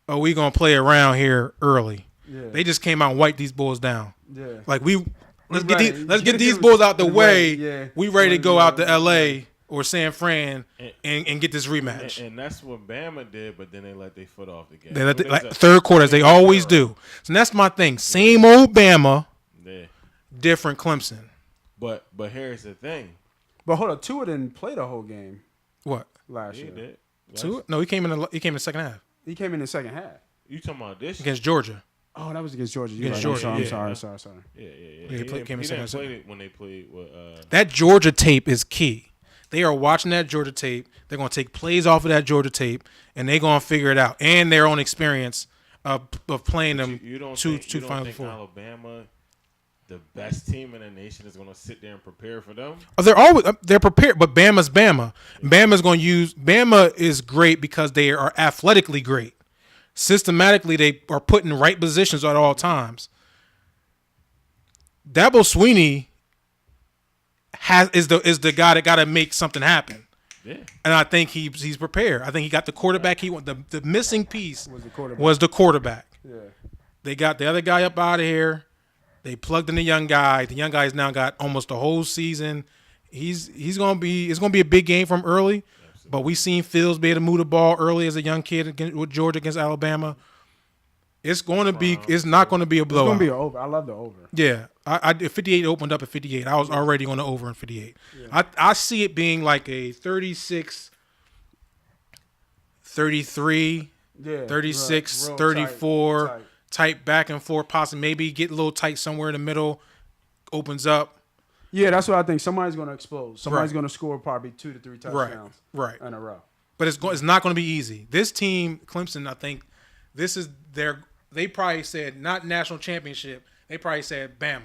we going to play around here early. Yeah. They just came out and wiped these Bulls down. Yeah. Like, let's ready. get these Bulls out the way. Yeah. We ready to go out to L.A. or San Fran and get this rematch. And that's what Bama did, but then they let their foot off the gas. They let third quarter, as they always do. So that's my thing. Same old Bama, different Clemson. But here's the thing. But hold on, Tua didn't play the whole game What? last He year. did. Tua? No, he came in the second half He came in the second half. You talking about this? against Georgia. Oh, that was against Georgia. You're Against right. Georgia, I'm yeah. sorry. Yeah. He came in second. Played it when they played with. That Georgia tape is key. They are watching that Georgia tape. They're going to take plays off of that Georgia tape, and they're going to figure it out. And their own experience of playing them you don't two think Final Four. Alabama, the best team in the nation, is going to sit there and prepare for them? They're prepared, but Bama's Bama. Bama is great because they are athletically great. Systematically, they are put in right positions at all times. Dabo Swinney is the guy that got to make something happen. Yeah. And I think he's prepared. I think he got the quarterback he want. The missing piece Was the quarterback. Yeah. Yeah. They got the other guy up out of here. They plugged in the young guy. The young guy's now got almost the whole season. It's gonna be a big game from early. Absolutely. But we seen Fields be able to move the ball early as a young kid with Georgia against Alabama. It's not going to be a blowout. It's going to be an over. I love the over. Yeah. I 58 opened up at 58. I was already on the over in 58. Yeah. I see it being like a 36, 33, 36, real 34, tight back and forth, possibly maybe get a little tight somewhere in the middle, opens up. Yeah, that's what I think. Somebody's going to explode. Somebody's going to score probably 2 to 3 touchdowns in a row. But it's not going to be easy. This team, Clemson, I think this is they probably said not national championship. They probably said Bama.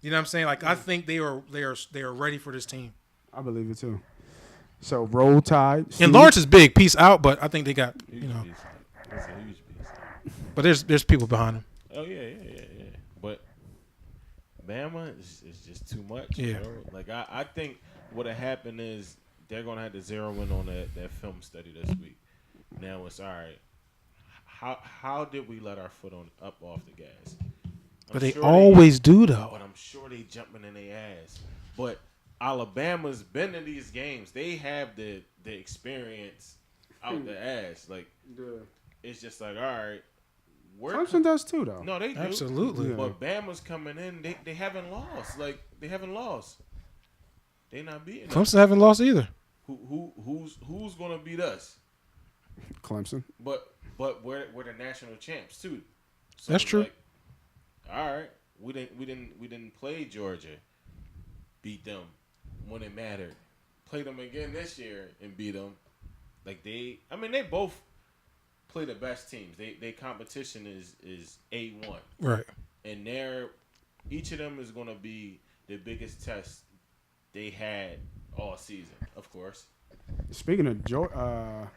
You know what I'm saying? Like, I think they are ready for this team. I believe it too. So roll Tide. And Lawrence is big. Peace out. But I think they got That's a huge piece. But there's people behind him. Oh yeah. But Bama is just too much. Yeah. Bro. Like I think what'll happen is they're gonna have to zero in on that film study this week. Now it's all right. How did we let our foot off the gas? But they always do though. But I'm sure they jumping in their ass. But Alabama's been in these games. They have the experience out the ass. Like it's just like, all right. Clemson does too though. No, they do. Absolutely. Yeah. But Bama's coming in. They haven't lost. Like they haven't lost. They not beating us. Clemson haven't lost either. Who's gonna beat us? Clemson. But we're the national champs too. So that's true. Like, all right, we didn't play Georgia, beat them when it mattered. Play them again this year and beat them. Like they both play the best teams. They competition is A1. Right. And each of them is gonna be the biggest test they had all season, of course. Speaking of Georgia,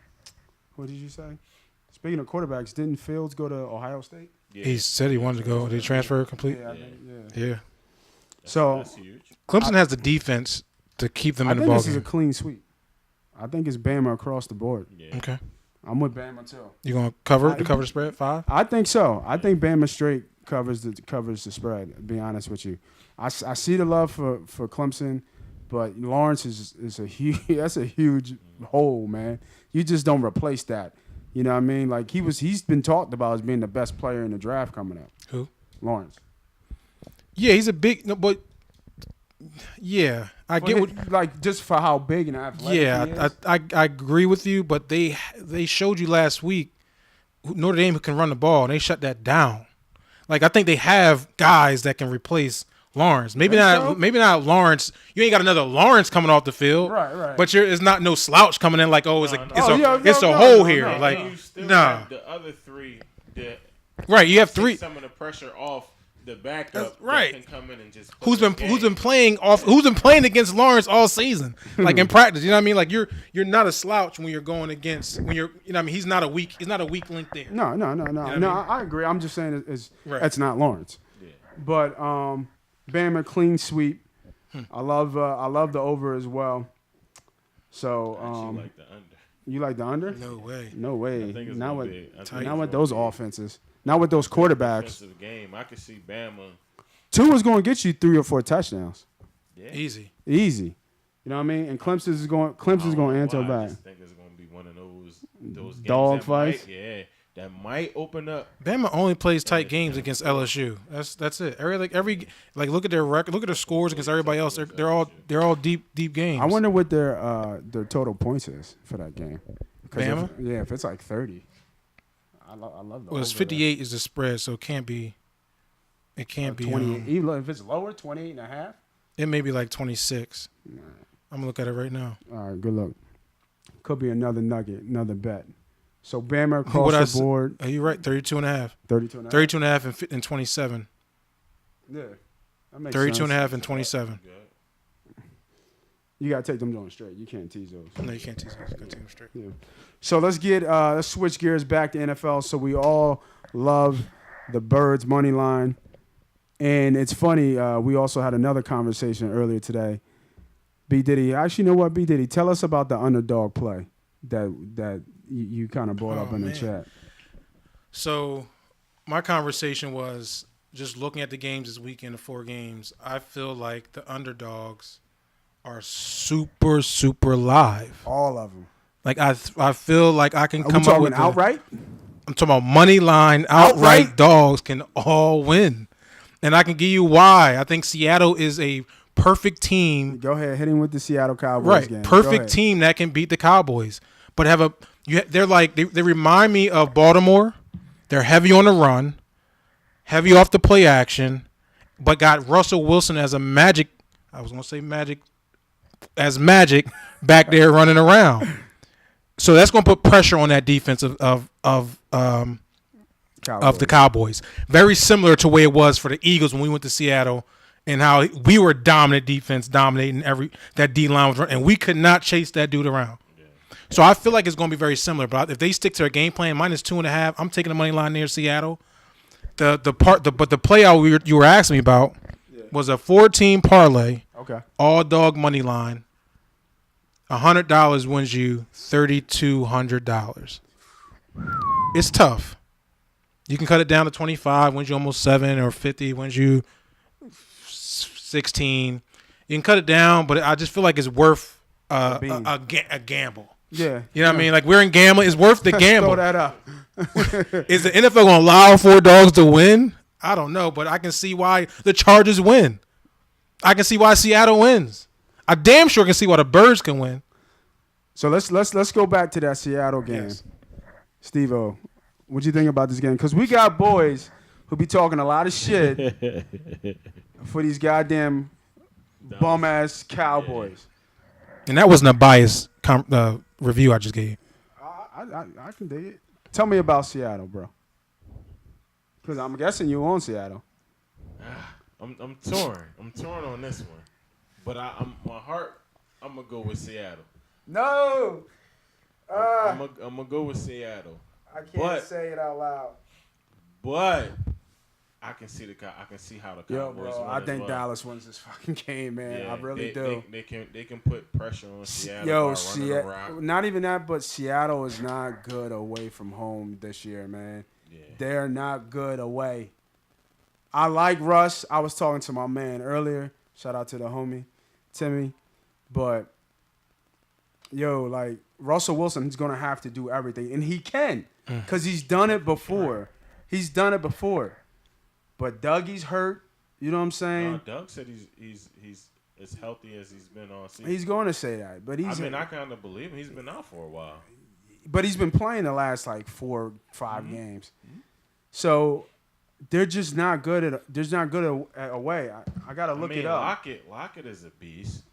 what did you say? Speaking of quarterbacks, didn't Fields go to Ohio State? Yeah. He said he wanted to go. Did he transfer complete? Yeah, I think, yeah. Yeah. So That's huge. Clemson has the defense to keep them I in the think ball this is a game. clean sweep. I think it's Bama across the board. Yeah. Okay. I'm with Bama too. You gonna cover the spread 5? I think so. I think Bama straight covers the spread. To be honest with you, I see the love for Clemson, but Lawrence is a huge that's a huge hole, man. You just don't replace that. You know what I mean? Like he's been talked about as being the best player in the draft coming up. Who? Lawrence. Yeah, he's a big. No, but yeah, I get what. Like just for how big and athletic he Yeah, is. I agree with you, but they showed you last week Notre Dame can run the ball, and they shut that down. Like I think they have guys that can replace Lawrence. Maybe not. so? Maybe not Lawrence. You ain't got another Lawrence coming off the field. Right. But it's not no slouch coming in like it's a No, hole no, here. no, like You still nah. have the other three that Right. You have take 3. some of the pressure off the backup. That's right. That can come in and just Who's been playing against Lawrence all season, like in practice. You know what I mean? Like you're not a slouch when you're going against when you're you know what I mean. He's not a weak link there. No. I mean? I agree. I'm just saying Right. that's not Lawrence. Yeah. But Bama clean sweep. I love the over as well. So Actually like the under. you like the under? No way. No way. I think it's Not gonna with be. I think not it's with gonna those be offenses. Not with those quarterbacks. defensive game. I could see Bama. Tua's going to get you 3 or 4 touchdowns. Yeah. Easy. Easy. You know what I mean? And Clemson's going to answer I back. just think it's going to be one of those games Dog that fights? that might open up. Bama only plays tight games against LSU. That's it. Every look at their record. Look at their scores against everybody else. They're all deep games. I wonder what their total points is for that game. Bama? If it's like 30. I love the Well, it's over 58 is the spread, so it can't be. It can't there. be. 28. Even if it's lower, 28 and a half. It may be like 26. I'm gonna look at it right now. All right, good luck. Could be another nugget, another bet. So Bama across the board, Are you right? 32 and a half. 32 and a half. 32 and a half and 27. Yeah, that makes 32 sense. and a half and 27. You got to take them doing straight. You can't tease those. No, you can't tease those. You gotta take them straight. Yeah. So let's switch gears back to NFL. So we all love the Birds money line. And it's funny, we also had another conversation earlier today. B.Diddy, actually, you know what, B.Diddy, tell us about the underdog play that you kind of brought up in the chat. So my conversation was just looking at the games this weekend, the 4 games. I feel like the underdogs are super, super live. All of them. Like I feel like I can Are we come up talking with outright? I'm talking about money line outright dogs can all win. And I can give you why. I think Seattle is a perfect team. Go ahead, hit him with the Seattle Cowboys Right. game. Perfect team that can beat the Cowboys. But they're like they remind me of Baltimore. They're heavy on the run, heavy off the play action, but got Russell Wilson as magic back there running around. So that's going to put pressure on that defense of the Cowboys. Very similar to the way it was for the Eagles when we went to Seattle and how we were dominant defense, dominating that D line was running, and we could not chase that dude around. Yeah. So I feel like it's going to be very similar. But if they stick to their game plan, -2.5, I'm taking the money line near Seattle. But the play out you were asking me about was a 4-team parlay. Okay. All dog money line. $100 wins you $3,200. It's tough. You can cut it down to 25, wins you almost 7, or 50, wins you 16. You can cut it down, but I just feel like it's worth a gamble. Yeah. You know what I mean? Like we're in gambling. It's worth the gamble. Throw that up. Is the NFL going to allow 4 dogs to win? I don't know, but I can see why the Chargers win. I can see why Seattle wins. I damn sure can see why the Birds can win. So let's go back to that Seattle game. Yes. Steve-O, what you think about this game? Because we got boys who be talking a lot of shit for these goddamn bum-ass Cowboys. And that wasn't a biased review I just gave. I can dig it. Tell me about Seattle, bro. Because I'm guessing you own Seattle. I'm torn. I'm torn on this one, but my heart. I'm gonna go with Seattle. No. I'm gonna go with Seattle. I can't say it out loud. But I can see how the Yo, Cowboys bro, win I as think well. Dallas wins this fucking game, man. Yeah, I really do. They can put pressure on Seattle Yo, by running the rock. Not even that, but Seattle is not good away from home this year, man. Yeah. They're not good away. I like Russ. I was talking to my man earlier. Shout out to the homie, Timmy. But, yo, like, Russell Wilson, he's going to have to do everything. And he can, because he's done it before. He's done it before. But Dougie's hurt. You know what I'm saying? No, Doug said he's as healthy as he's been all season. He's going to say that. But I kind of believe him. He's been out for a while. But he's been playing the last, like, 4, 5 games. So they're just not good at away. I got to look it up. Lockett is a beast.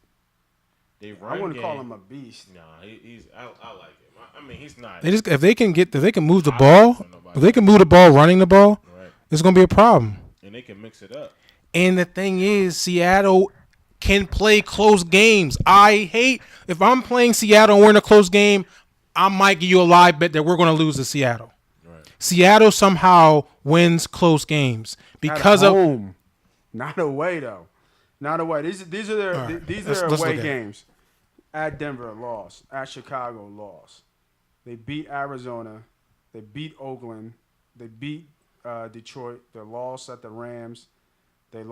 I wouldn't call him a beast. No, he's. I like him. I mean, he's not. If they can move the ball, if they can move the ball running the ball, right. It's gonna be a problem. And they can mix it up. And the thing is, Seattle can play close games. I hate if I'm playing Seattle and we're in a close game, I might give you a live bet that we're gonna lose to Seattle. Right. Seattle somehow wins close games because at home. Not away though. Not away. These are their away games. At Denver, lost. At Chicago, lost. They beat Arizona. They beat Oakland. They beat Detroit. They lost at the Rams. They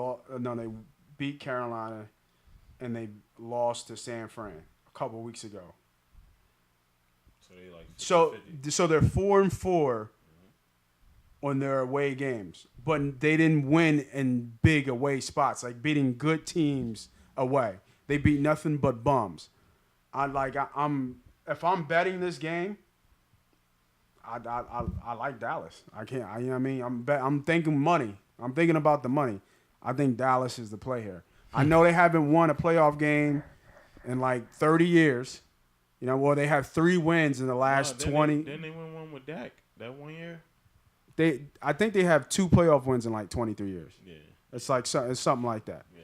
beat Carolina, and they lost to San Fran a couple weeks ago. So they're 4-4 on their away games, but they didn't win in big away spots, like beating good teams away. They beat nothing but bums. If I'm betting this game, I like Dallas. You know what I mean? I'm thinking money. I'm thinking about the money. I think Dallas is the play here. I know they haven't won a playoff game in like 30 years. You know, well, they have 3 wins in the last 20. Didn't they win one with Dak that 1 year? I think they have 2 playoff wins in like 23 years. Yeah. It's something like that. Yeah.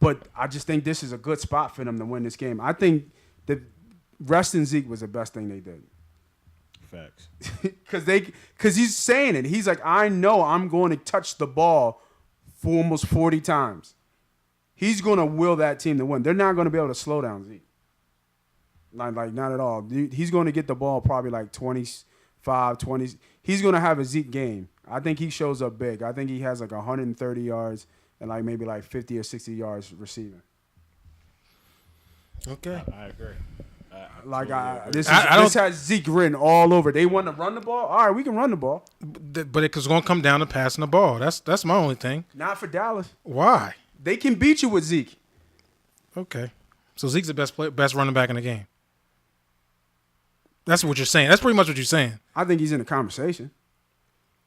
But I just think this is a good spot for them to win this game. I think that resting Zeke was the best thing they did. Facts. Because he's saying it. He's like, I know I'm going to touch the ball for almost 40 times. He's going to will that team to win. They're not going to be able to slow down Zeke. Like not at all. He's going to get the ball probably like 25, 20. He's going to have a Zeke game. I think he shows up big. I think he has like 130 yards and like maybe like 50 or 60 yards receiving. Okay. I agree. This has Zeke written all over. They want to run the ball. All right, we can run the ball, but it's going to come down to passing the ball. That's my only thing. Not for Dallas. Why? They can beat you with Zeke. Okay, so Zeke's the best running back in the game. That's what you're saying. That's pretty much what you're saying. I think he's in the conversation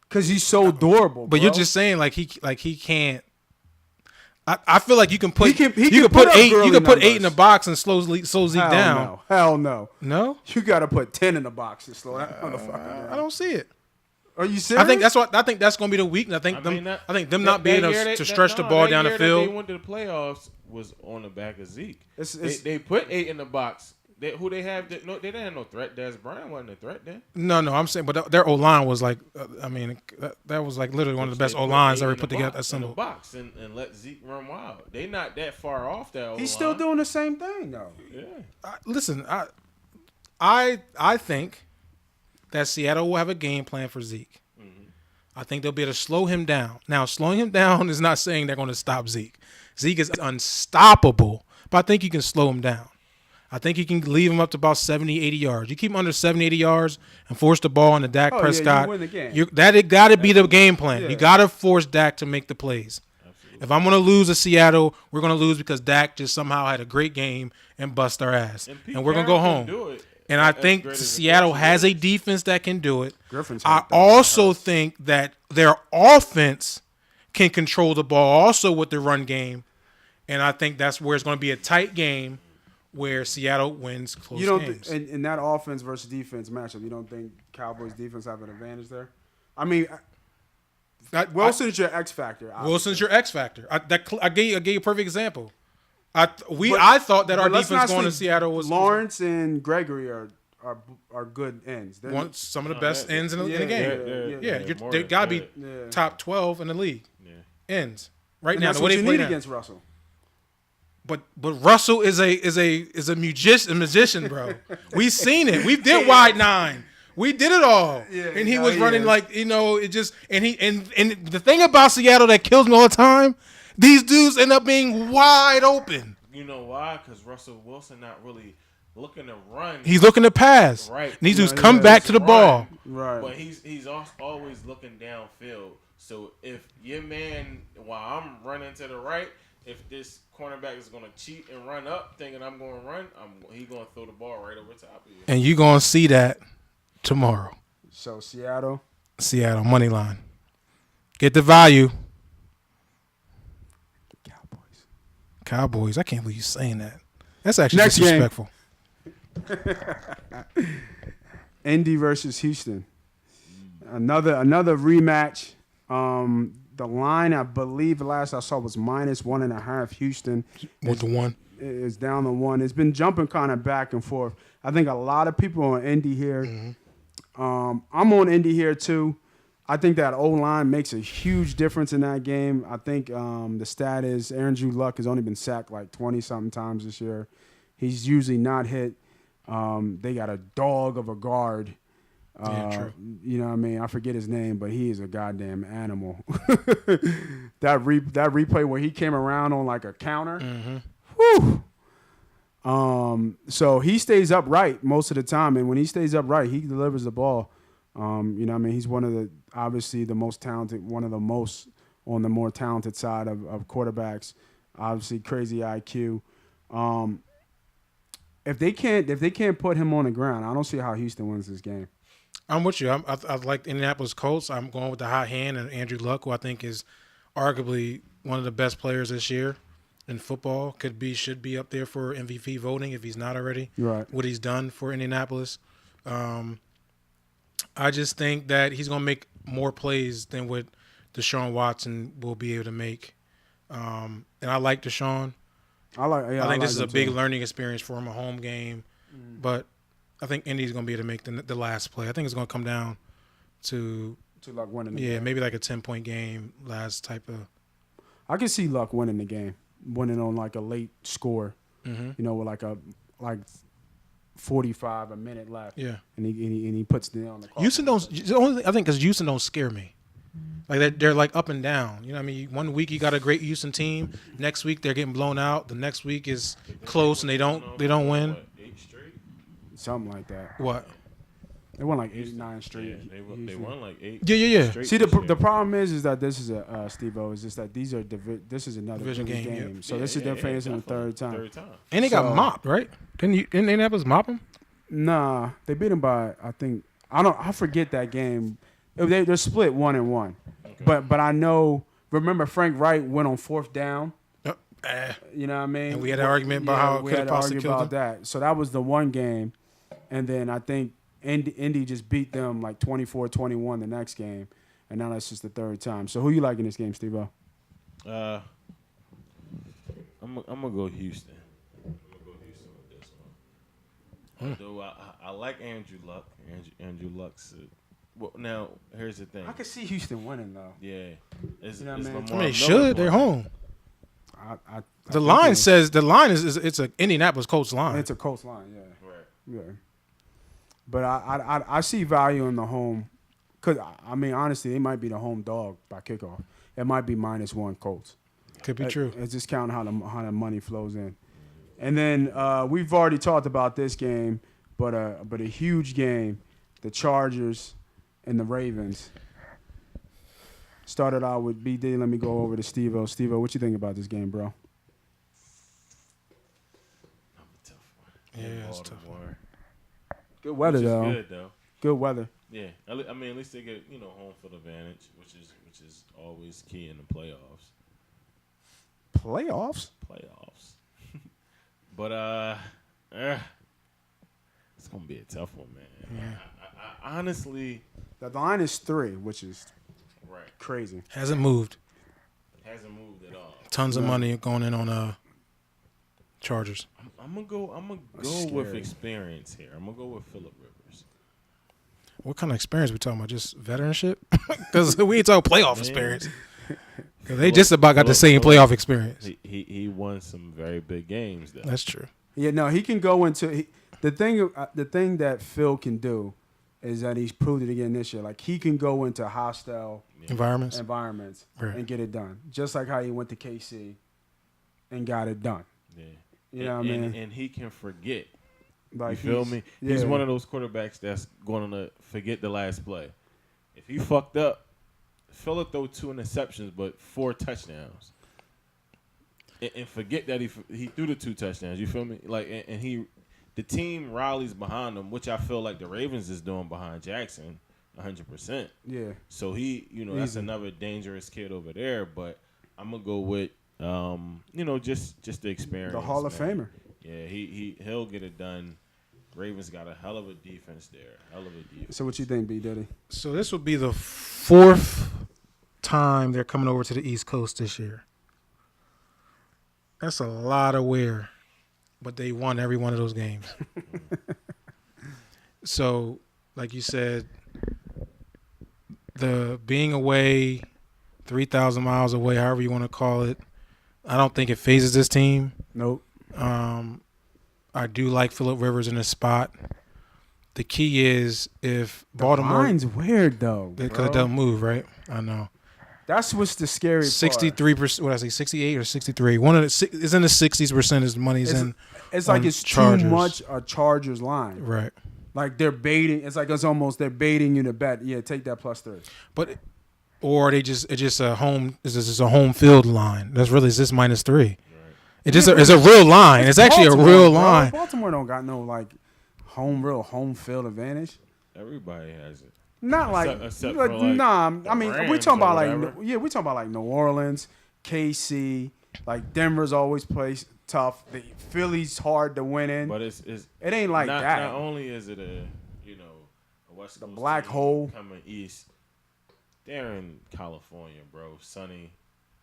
because he's so durable. But bro. you're just saying like he can't. I feel like you can put he you can put 8 in the box and slow Zeke down. No. Hell no. No? You got to put 10 in the box and slow that motherfucker down. I don't see it. Are you serious? I think that's going to be the weakness. I think them not being able to stretch the ball down the field. They went to the playoffs was on the back of Zeke. They put 8 in the box. Who they have? They didn't have no threat. Des Bryant wasn't a threat then. No, I'm saying, but their O line was like, that was like literally one of the best O lines ever put together. In the box and let Zeke run wild. They not that far off that O-line. He's still doing the same thing though. Yeah. Listen, I think that Seattle will have a game plan for Zeke. Mm-hmm. I think they'll be able to slow him down. Now, slowing him down is not saying they're going to stop Zeke. Zeke is unstoppable, but I think you can slow him down. I think you can leave him up to about 70, 80 yards. You keep him under 70, 80 yards and force the ball into Dak Prescott. You win the game. It got to be the game plan. Yeah. You got to force Dak to make the plays. Absolutely. If I'm going to lose to Seattle, we're going to lose because Dak just somehow had a great game and bust our ass. And we're going to go home. And I think Seattle has a defense that can do it. I also think that their offense can control the ball also with the run game. And I think that's where it's going to be a tight game where Seattle wins close games. In that offense versus defense matchup, you don't think Cowboys defense have an advantage there? I mean, Wilson's your X factor. Wilson's your X factor. I gave you a perfect example. I thought that our defense going to Seattle was Lawrence and Gregory are are good ends. Some of the best ends in the game. Yeah, They gotta be top 12 in the league. Yeah. Ends right now. That's the what way you they play need now. against Russell. But Russell is a magician, bro. We seen it. We did wide 9. We did it all. Yeah, and he was running like, it just and the thing about Seattle that kills me all the time, these dudes end up being wide open. You know why? Because Russell Wilson not really looking to run. He's looking to pass. Right. And these dudes come back to the ball. Right. But he's always looking downfield. So if your man, while I'm running to the right, if this cornerback is going to cheat and run up thinking I'm going to run, he's going to throw the ball right over top of you. And you're going to see that tomorrow. So Seattle, money line. Get the value. Cowboys. I can't believe you saying that. That's actually Next disrespectful. Indy versus Houston. Another rematch. The line, I believe, the last I saw was -1.5. Houston with the 1 is down to 1. It's been jumping kind of back and forth. I think a lot of people on Indy here. I'm on Indy here too. I think that O-line makes a huge difference in that game. I think the stat is Andrew Luck has only been sacked like 20-something times this year. He's usually not hit. They got a dog of a guard. True. You know what I mean? I forget his name, but he is a goddamn animal. that replay where he came around on like a counter. Whew. So he stays upright most of the time, and when he stays upright, he delivers the ball. You know what I mean? He's obviously the most talented, one of the most on the more talented side of quarterbacks. Obviously, crazy IQ. If they can't put him on the ground, I don't see how Houston wins this game. I'm with you. I like the Indianapolis Colts. I'm going with the hot hand and Andrew Luck, who I think is arguably one of the best players this year in football. Should be up there for MVP voting if he's not already. Right. What he's done for Indianapolis. I just think that he's going to make more plays than what Deshaun Watson will be able to make. And I like Deshaun. I think this is a big learning experience for him, a home game. But I think Indy's going to be able to make the last play. I think it's going to come down to Luck winning the game. Maybe like a 10-point game, last type of. I can see Luck winning the game, winning on like a late score, you know, with like 45 a minute left. Yeah, and he puts it on the clock. Houston don't. The only thing, I think because Houston don't scare me. Like they're like up and down. You know what I mean? One week you got a great Houston team. Next week they're getting blown out. The next week is close and they don't win. What, 8 straight? Something like that. What? They won like 8, 9 straight. Yeah, they won like 8. Yeah. See, the problem is that this is Steve-O, is just that this is another division game. Yep. So this is their facing the third time. And they got mopped, right? Didn't Indianapolis mop them? Nah, they beat them by I forget that game. They're split 1-1. Okay. But I know. Remember, Frank Wright went on 4th down. You know what I mean? And we had an argument about how it could have possibly killed them. That. So that was the one game, and then I think Indy just beat them like 24-21 the next game, and now that's just the third time. So who you like in this game, Steve-O? I'm gonna go Houston. With this one. Although I like Andrew Luck. Andrew Luck's. Well, now here's the thing. I can see Houston winning though. Yeah, you know what I mean? They should. They're home. The line is it's an Indianapolis Colts line. It's a Colts line, yeah. Right. Yeah. But I see value in the home, because I mean honestly they might be the home dog by kickoff. It might be -1 Colts. Could be true. It's just counting how the money flows in. And then we've already talked about this game, but a huge game, the Chargers and the Ravens. Started out with B.Diddy. Let me go over to Steve-O. Steve-O, what you think about this game, bro? Yeah, it's tough. Good weather, though. Good though. Good weather. Yeah, I mean, at least they get home field advantage, which is always key in the playoffs. Playoffs. But it's gonna be a tough one, man. Yeah. I honestly, the line is 3, which is right crazy. Hasn't moved at all. Tons of money going in on Chargers. I'm gonna go with experience here. I'm gonna go with Phillip Rivers. What kind of experience we talking about? Just veteranship? Because we ain't talking playoff experience. Because they just about got the same playoff experience. He won some very big games, though. That's true. Yeah, no, he can go into the thing that Phil can do is that he's proved it again this year. Like he can go into hostile environments right. and get it done, just like how he went to KC and got it done. Yeah, you know what I mean. And he can forget. Like you feel me? Yeah. He's one of those quarterbacks that's going to forget the last play. If he fucked up, Phillip throw 2 interceptions but 4 touchdowns, and forget that he threw the 2 touchdowns. You feel me? Like and the team rallies behind him, which I feel like the Ravens is doing behind Jackson, 100%. Yeah. So he, that's another dangerous kid over there. But I'm gonna go with, just the experience. The Hall of Famer. Yeah, he'll get it done. Ravens got a hell of a defense there. So what you think, B.Diddy? So this will be the 4th time they're coming over to the East Coast this year. That's a lot of wear. But they won every one of those games. So, like you said, the being away, 3,000 miles away, however you want to call it, I don't think it phases this team. Nope. I do like Phillip Rivers in this spot. The key is if Baltimore... The line's weird, though, because it doesn't move, right? I know. That's what's the scary 63%. What did I say? 68 or 63? One of the is in the 60s% is money's in. It's like it's Chargers. Too much a Chargers line, right? Like they're baiting. It's like they're baiting you to bet. Yeah, take that +3. But or it's just a home. It's just a home field line. That's really it's just -3. Right. It's a real line. It's actually a real line. Baltimore don't got no like home field advantage. Everybody has it. Not except like for nah. I mean, we're talking about whatever. we're talking about like New Orleans, KC, like Denver's always plays tough. The Philly's hard to win in, but it ain't like not, that. Not only is it a West Coast black team hole coming east, they're in California, bro, sunny.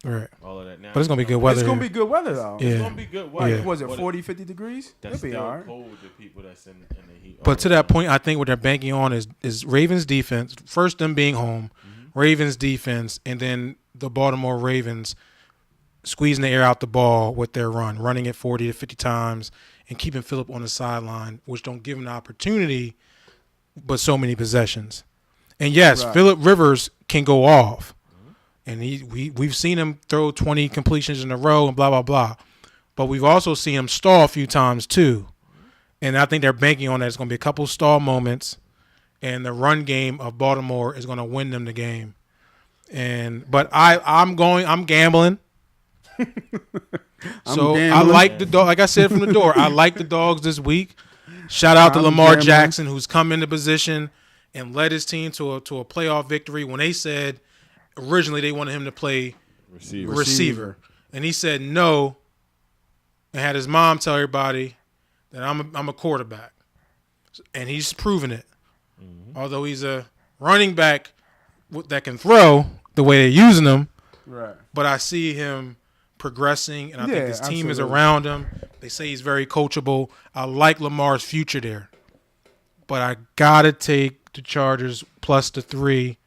Right. All of that now. But it's going to be good weather. It's going to be good weather, though. Yeah. It's going to be good weather. Was it 40, 50 degrees? That's It'll be still all right. cold to people that's in the heat. But to that point, I think what they're banking on is Ravens defense. First, them being home, Ravens defense, and then the Baltimore Ravens squeezing the air out the ball with their running it 40 to 50 times and keeping Phillip on the sideline, which don't give him the opportunity, but so many possessions. And yes, right. Phillip Rivers can go off. And we've seen him throw 20 completions in a row and blah, blah, blah. But we've also seen him stall a few times too. And I think they're banking on that. It's going to be a couple stall moments. And the run game of Baltimore is going to win them the game. But I'm gambling. I like the dog. Like I said from the door, I like the dogs this week. Shout out to Lamar Jackson, who's come into position and led his team to a playoff victory when they said – originally, they wanted him to play receiver. And he said no and had his mom tell everybody that I'm a quarterback. And he's proven it. Mm-hmm. Although he's a running back that can throw the way they're using him. Right. But I see him progressing, and I think his team is around him. They say he's very coachable. I like Lamar's future there. But I got to take the Chargers plus the 3.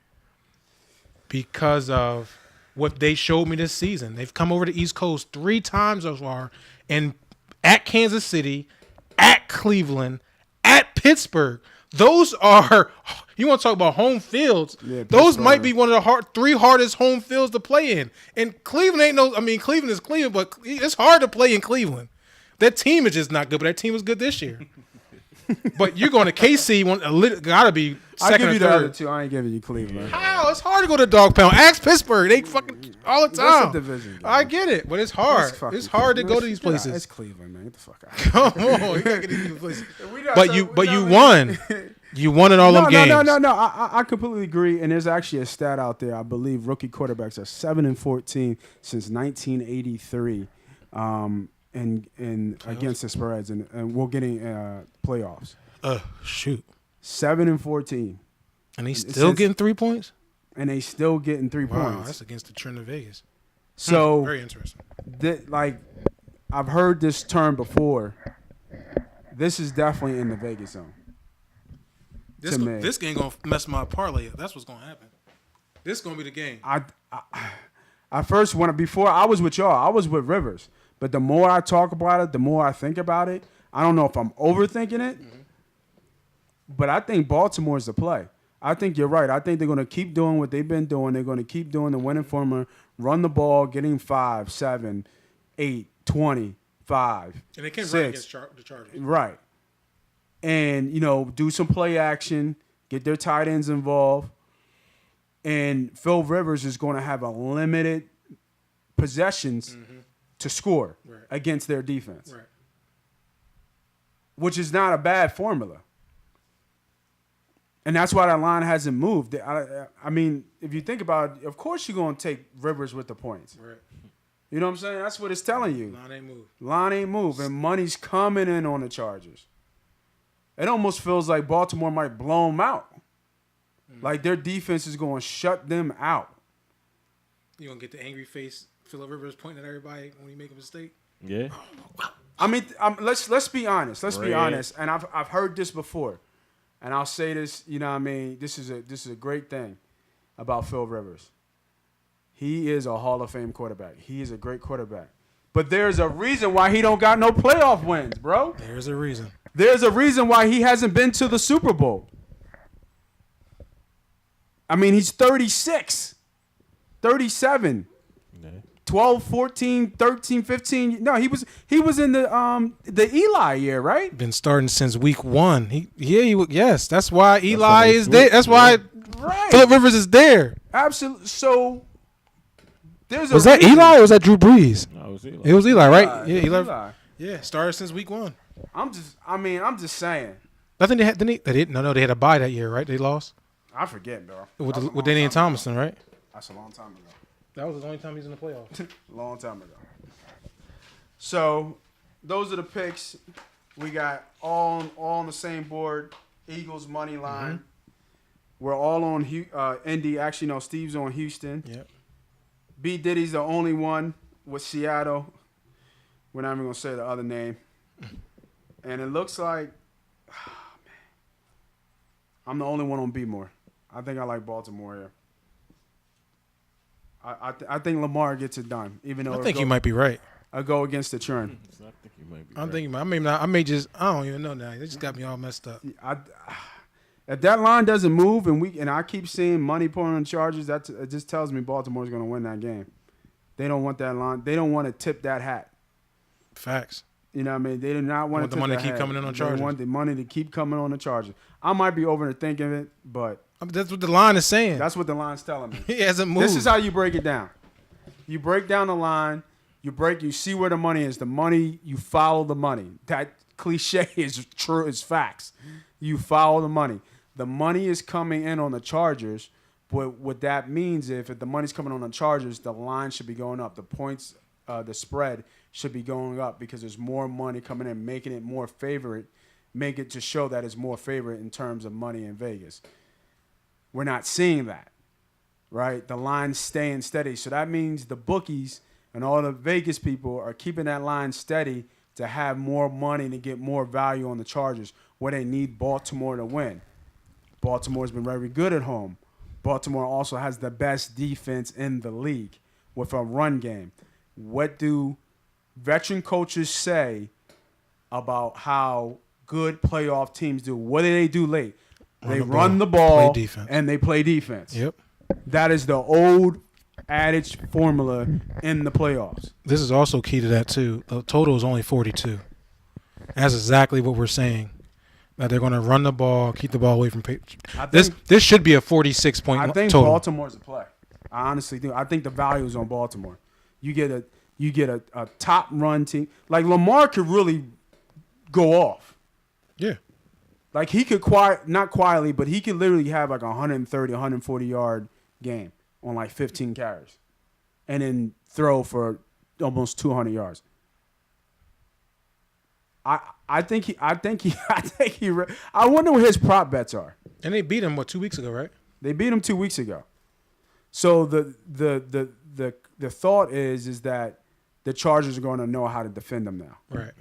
Because of what they showed me this season. They've come over to the East Coast 3 times so far, and at Kansas City, at Cleveland, at Pittsburgh. Those are, you want to talk about home fields, those might be one of the 3 hardest home fields to play in. And Cleveland Cleveland is Cleveland, but it's hard to play in Cleveland. That team is just not good, but that team was good this year. But you're going to KC, got to be second or third. I give you the other 2. I ain't giving you Cleveland. How? It's hard to go to dog pound. Ask Pittsburgh. They fucking all the time. That's a division game. I get it, but it's hard. It's hard to go to these places. It's Cleveland, man. Get the fuck out. Come on. You got to get these places. But you won. You won in all them games. No. I completely agree. And there's actually a stat out there. I believe rookie quarterbacks are 7-14 since 1983. And against the spreads, and we're getting playoffs. Shoot. 7-14. And he's still getting 3 points? And they still getting 3 points. That's against the trend of Vegas. So very interesting. I've heard this term before. This is definitely in the Vegas zone. This game gonna mess my parlay up. That's what's gonna happen. This gonna be the game. I first before I was with y'all, I was with Rivers. But the more I talk about it, the more I think about it. I don't know if I'm overthinking it, but I think Baltimore is the play. I think you're right. I think they're going to keep doing what they've been doing. They're going to keep doing the winning formula, run the ball, getting 5, 7, 8, 20, 5, And they can 6. run against the Chargers. Right. And, do some play action, get their tight ends involved. And Phil Rivers is going to have a limited possessions to score against their defense, which is not a bad formula. And that's why that line hasn't moved. I mean, if you think about it, of course you're going to take Rivers with the points. Right. You know what I'm saying? That's what it's telling you. Line ain't moved. And money's coming in on the Chargers. It almost feels like Baltimore might blow them out. Like their defense is going to shut them out. You going to get the angry face Phillip Rivers pointing at everybody when he make a mistake? Yeah. I mean, let's be honest. Let's be honest. And I've heard this before. And I'll say this, you know what I mean? This is a great thing about Phil Rivers. He is a Hall of Fame quarterback. He is a great quarterback. But there's a reason why he don't got no playoff wins, bro. There's a reason. There's a reason why he hasn't been to the Super Bowl. I mean, he's 36, 37. Yeah. 12, 14, 13, 15. No, he was in the Eli year, right? Been starting since week 1. Yes, that's why Eli is there. That's why Phillip Rivers is there. Absolutely. So there's was that Eli or was that Drew Brees? No, it was Eli. It was Eli, right? Yeah, Eli. Yeah, started since week 1. I'm just saying. I think they didn't. No, they had a bye that year, right? They lost I forget, bro. with Danny and Thomason, right? That's a long time ago. That was the only time he was in the playoffs. Long time ago. So those are the picks. We got all on the same board. Eagles money line. We're all on Indy. Actually, no, Steve's on Houston. Yep. B.Diddy's the only one with Seattle. We're not even going to say the other name. And it looks like, I'm the only one on B-More. I think I like Baltimore here. I think Lamar gets it done, even though I think you might be right. I go against the trend. I think you might be I'm right. thinking. I may not. I may just. I don't even know now. They just got me all messed up. If that line doesn't move and I keep seeing money pouring on Chargers, it just tells me Baltimore's going to win that game. They don't want that line. They don't want to tip that hat. Facts. You know what I mean? They do not want the money to keep coming in on Chargers. They want the money to keep coming on the Chargers. I might be overthinking it, but that's what the line is saying. That's what the line's telling me. It hasn't moved. This is how you break it down. You break down the line. You see where the money is. The money, you follow the money. That cliche is true. It's facts. You follow the money. The money is coming in on the Chargers. But what that means, if the money's coming on the Chargers, the line should be going up. The points, the spread should be going up because there's more money coming in, making it more favorite. Make it to show that it's more favorite in terms of money in Vegas. We're not seeing that, right? The line's staying steady. So that means the bookies and all the Vegas people are keeping that line steady to have more money to get more value on the Chargers where they need Baltimore to win. Baltimore's been very good at home. Baltimore also has the best defense in the league with a run game. What do veteran coaches say about how good playoff teams do? What do they do late? They run the ball and they play defense. Yep. That is the old adage formula in the playoffs. This is also key to that, too. The total is only 42. That's exactly what we're saying. That they're going to run the ball, keep the ball away from Patriots. This should be a 46-point total. I think Baltimore's a play. I honestly do. I think the value is on Baltimore. You get a top run team. Like Lamar could really go off. Yeah. Like he could not quietly, but he could literally have like a 130, 140 yard game on like 15 carries, and then throw for almost 200 yards. I wonder what his prop bets are. And they beat him 2 weeks ago, right? They beat him 2 weeks ago. So the thought is that the Chargers are going to know how to defend them now. Right.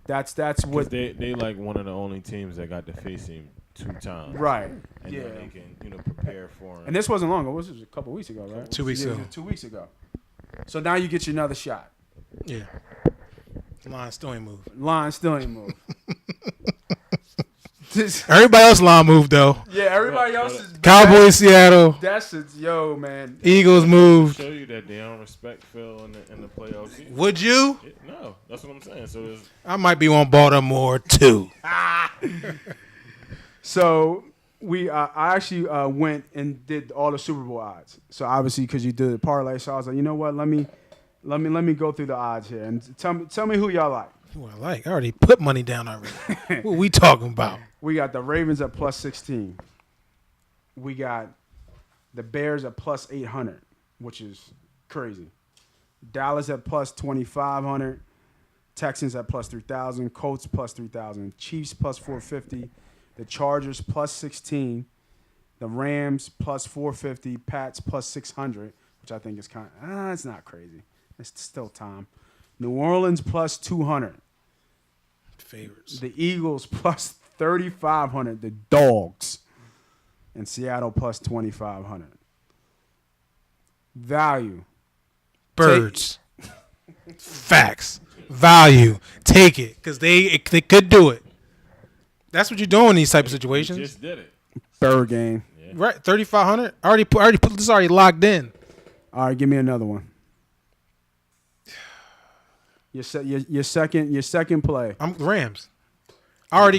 That's what they like one of the only teams that got to face him 2 times. Right. And Yeah. then they can prepare for him. And this wasn't long ago. This was a couple weeks ago, right? 2 weeks ago. 2 weeks ago. So now you get you another shot. Yeah. The line still ain't moved. Line still ain't moved. Everybody else line moved though. Yeah, everybody else is Cowboys, Seattle. That's it, yo, man. Eagles moved. Show you that they don't respect Phil in the playoffs. Either. Would you? No, that's what I'm saying. So I might be on Baltimore too. So I actually went and did all the Super Bowl odds. So obviously, because you did the parlay, so I was like, you know what? Let me go through the odds here and tell me who y'all like. Who I like? I already put money down already. What we talking about? We got the Ravens at plus 16. We got the Bears at plus 800, which is crazy. Dallas at plus 2,500. Texans at plus 3,000. Colts plus 3,000. Chiefs plus 450. The Chargers plus 16. The Rams plus 450. Pats plus 600, which I think is kind of, it's not crazy. It's still time. New Orleans plus 200. Favorites. The Eagles plus 3,500. The Dogs. And Seattle plus 2,500. Value. Birds. Facts. Value. Take it. Because they could do it. That's what you're doing in these type of situations. you just did it. Bird game. Yeah. Right. 3,500. Already put this already locked in. All right, give me another one. Your second play. I'm the Rams. I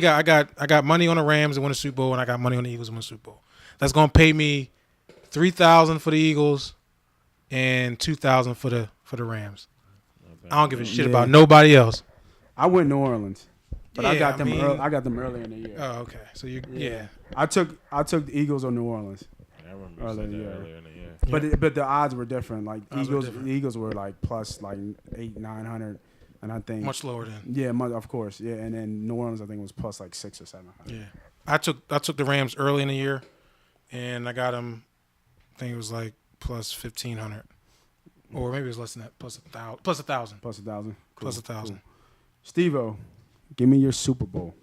got money on the Rams to win the Super Bowl, and I got money on the Eagles to win the Super Bowl. That's gonna pay me $3,000 for the Eagles and $2,000 for the Rams. I don't give a shit about nobody else. I went New Orleans, but I got them. mean- I got them early in the year. Oh, okay. So yeah. I took the Eagles on New Orleans, I remember you said that earlier in the year. but the odds were different. Like Odds were Eagles, different. the Eagles were like plus like 800-900, and I think Much lower than. Yeah, of course, yeah. And then New Orleans, I think was plus like 600 or 700. Yeah. I took the Rams early in the year, and I got them. I think it was like plus 1,500, or maybe it was less than that. Plus 1,000. Plus 1,000. Plus 1,000. Cool. Steve-O, give me your Super Bowl.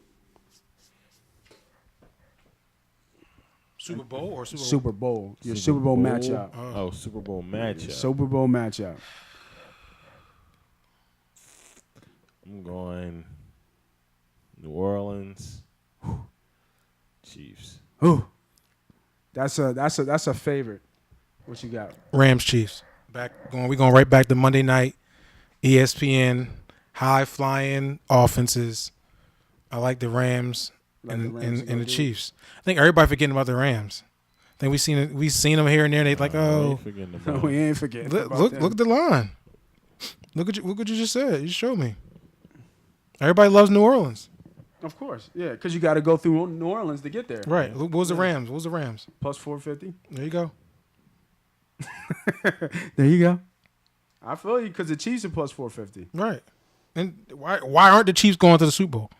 Super Bowl or Super Bowl? Super Bowl. Your Super Bowl matchup. Oh, Super Bowl matchup. Super Bowl matchup. I'm going New Orleans, Chiefs. Ooh, that's a favorite. What you got? Rams Chiefs. We going right back to Monday night. ESPN, high flying offenses. I like the Rams and the Chiefs. I think everybody forgetting about the Rams. I think we seen them here and there. They like, oh, We ain't forgetting. look at the line. Look what you just said. You showed me. Everybody loves New Orleans. Of course, yeah, because you got to go through New Orleans to get there. Right. What was the Rams? What was the Rams? Plus 450. There you go. There you go. I feel you because the Chiefs are plus 450. Right. And why aren't the Chiefs going to the Super Bowl?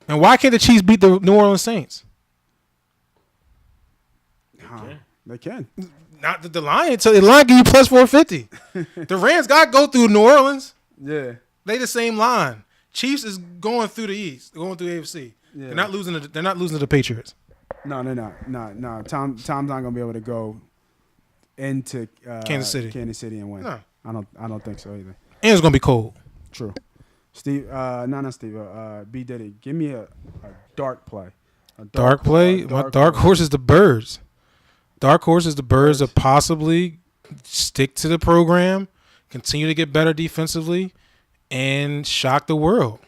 And why can't the Chiefs beat the New Orleans Saints? They can. Not the Lions. So the line give you plus 450. The Rams got to go through New Orleans. Yeah. They the same line. Chiefs is going through the East, going through AFC. Yeah. They're not losing to the Patriots. No, they're not. No. Tom's not gonna be able to go into Kansas City and win. No. I don't think so either. And it's gonna be cold. True. Steve, not Steve. B.Diddy, give me a dark play. Dark play. My dark horse is the Birds. Dark horse is the Birds to possibly stick to the program, continue to get better defensively, and shock the world.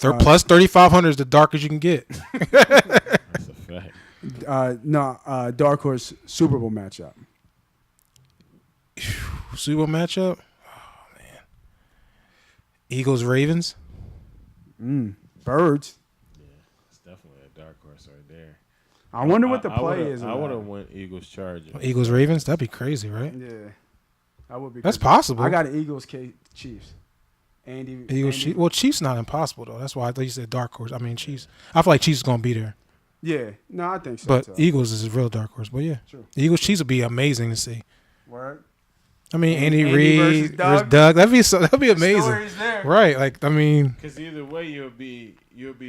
Plus 3,500 is the darkest you can get. That's a fact. Dark horse Super Bowl matchup. Super Bowl matchup? Oh, man. Eagles, Ravens? Birds. Yeah, it's definitely a dark horse right there. I wonder what the play is. I would have went Eagles, Chargers. Eagles, Ravens? That'd be crazy, right? Yeah. That would be. That's crazy. possible. I got an Eagles Chiefs. Chiefs. Well, Chiefs not impossible, though. That's why I thought you said dark horse. I mean, Chiefs. I feel like Chiefs is going to be there. Yeah. No, I think so. But too. Eagles is a real dark horse. But, yeah. True. Eagles, Chiefs would be amazing to see. Word. I mean, Andy versus Reid Doug. versus Doug. That'd be amazing. Story's there. Right. Like, I mean, Because either way, you'll be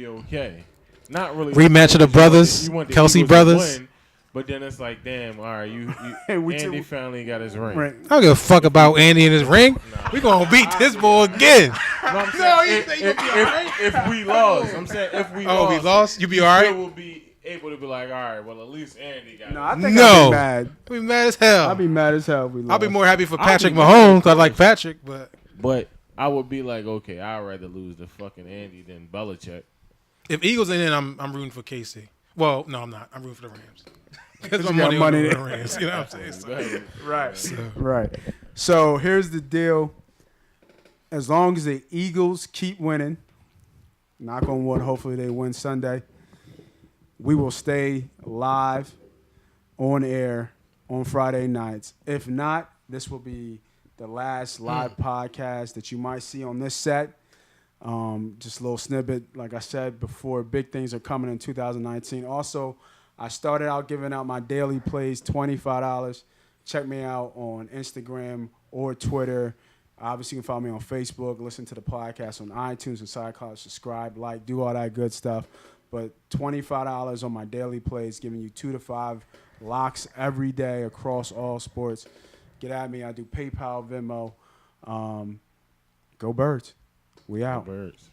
okay. Not really rematch of the brothers, You want the Kelsey Eagles to brothers. win, but then it's like, damn, all right, you We Andy too- finally got his ring. Right. I don't give a fuck about Andy and his ring. We gonna beat this boy again. No, I'm No, saying, you think you'll be all right? if we lost, I'm saying if we Oh, lost, we lost? You be we all still right? will be able to be like, all right, well, at least Andy got No, it. I think No. I'd be mad. I'll be mad as hell. I'll be mad as hell if we lost. I'll be more happy for I'll Patrick be mad, Mahomes of because I like course. Patrick, but But I would be like, okay, I'd rather lose to fucking Andy than Belichick. if Eagles ain't in, I'm rooting for KC. Well, no, I'm not. I'm rooting for the Rams. Because you my got money money on the there. Rams. You know what I'm saying? So, Right. Right. So here's the deal. As long as the Eagles keep winning, knock on wood, hopefully they win Sunday, we will stay live on air on Friday nights. If not, this will be the last live podcast that you might see on this set. Just a little snippet. Like I said before, big things are coming in 2019. Also, I started out giving out my daily plays, $25. Check me out on Instagram or Twitter. Obviously, you can follow me on Facebook, listen to the podcast on iTunes and SoundCloud, subscribe, like, do all that good stuff. But $25 on my daily plays, giving you 2 to 5 locks every day across all sports. Get at me. I do PayPal, Venmo. Go Birds. We out. Birds.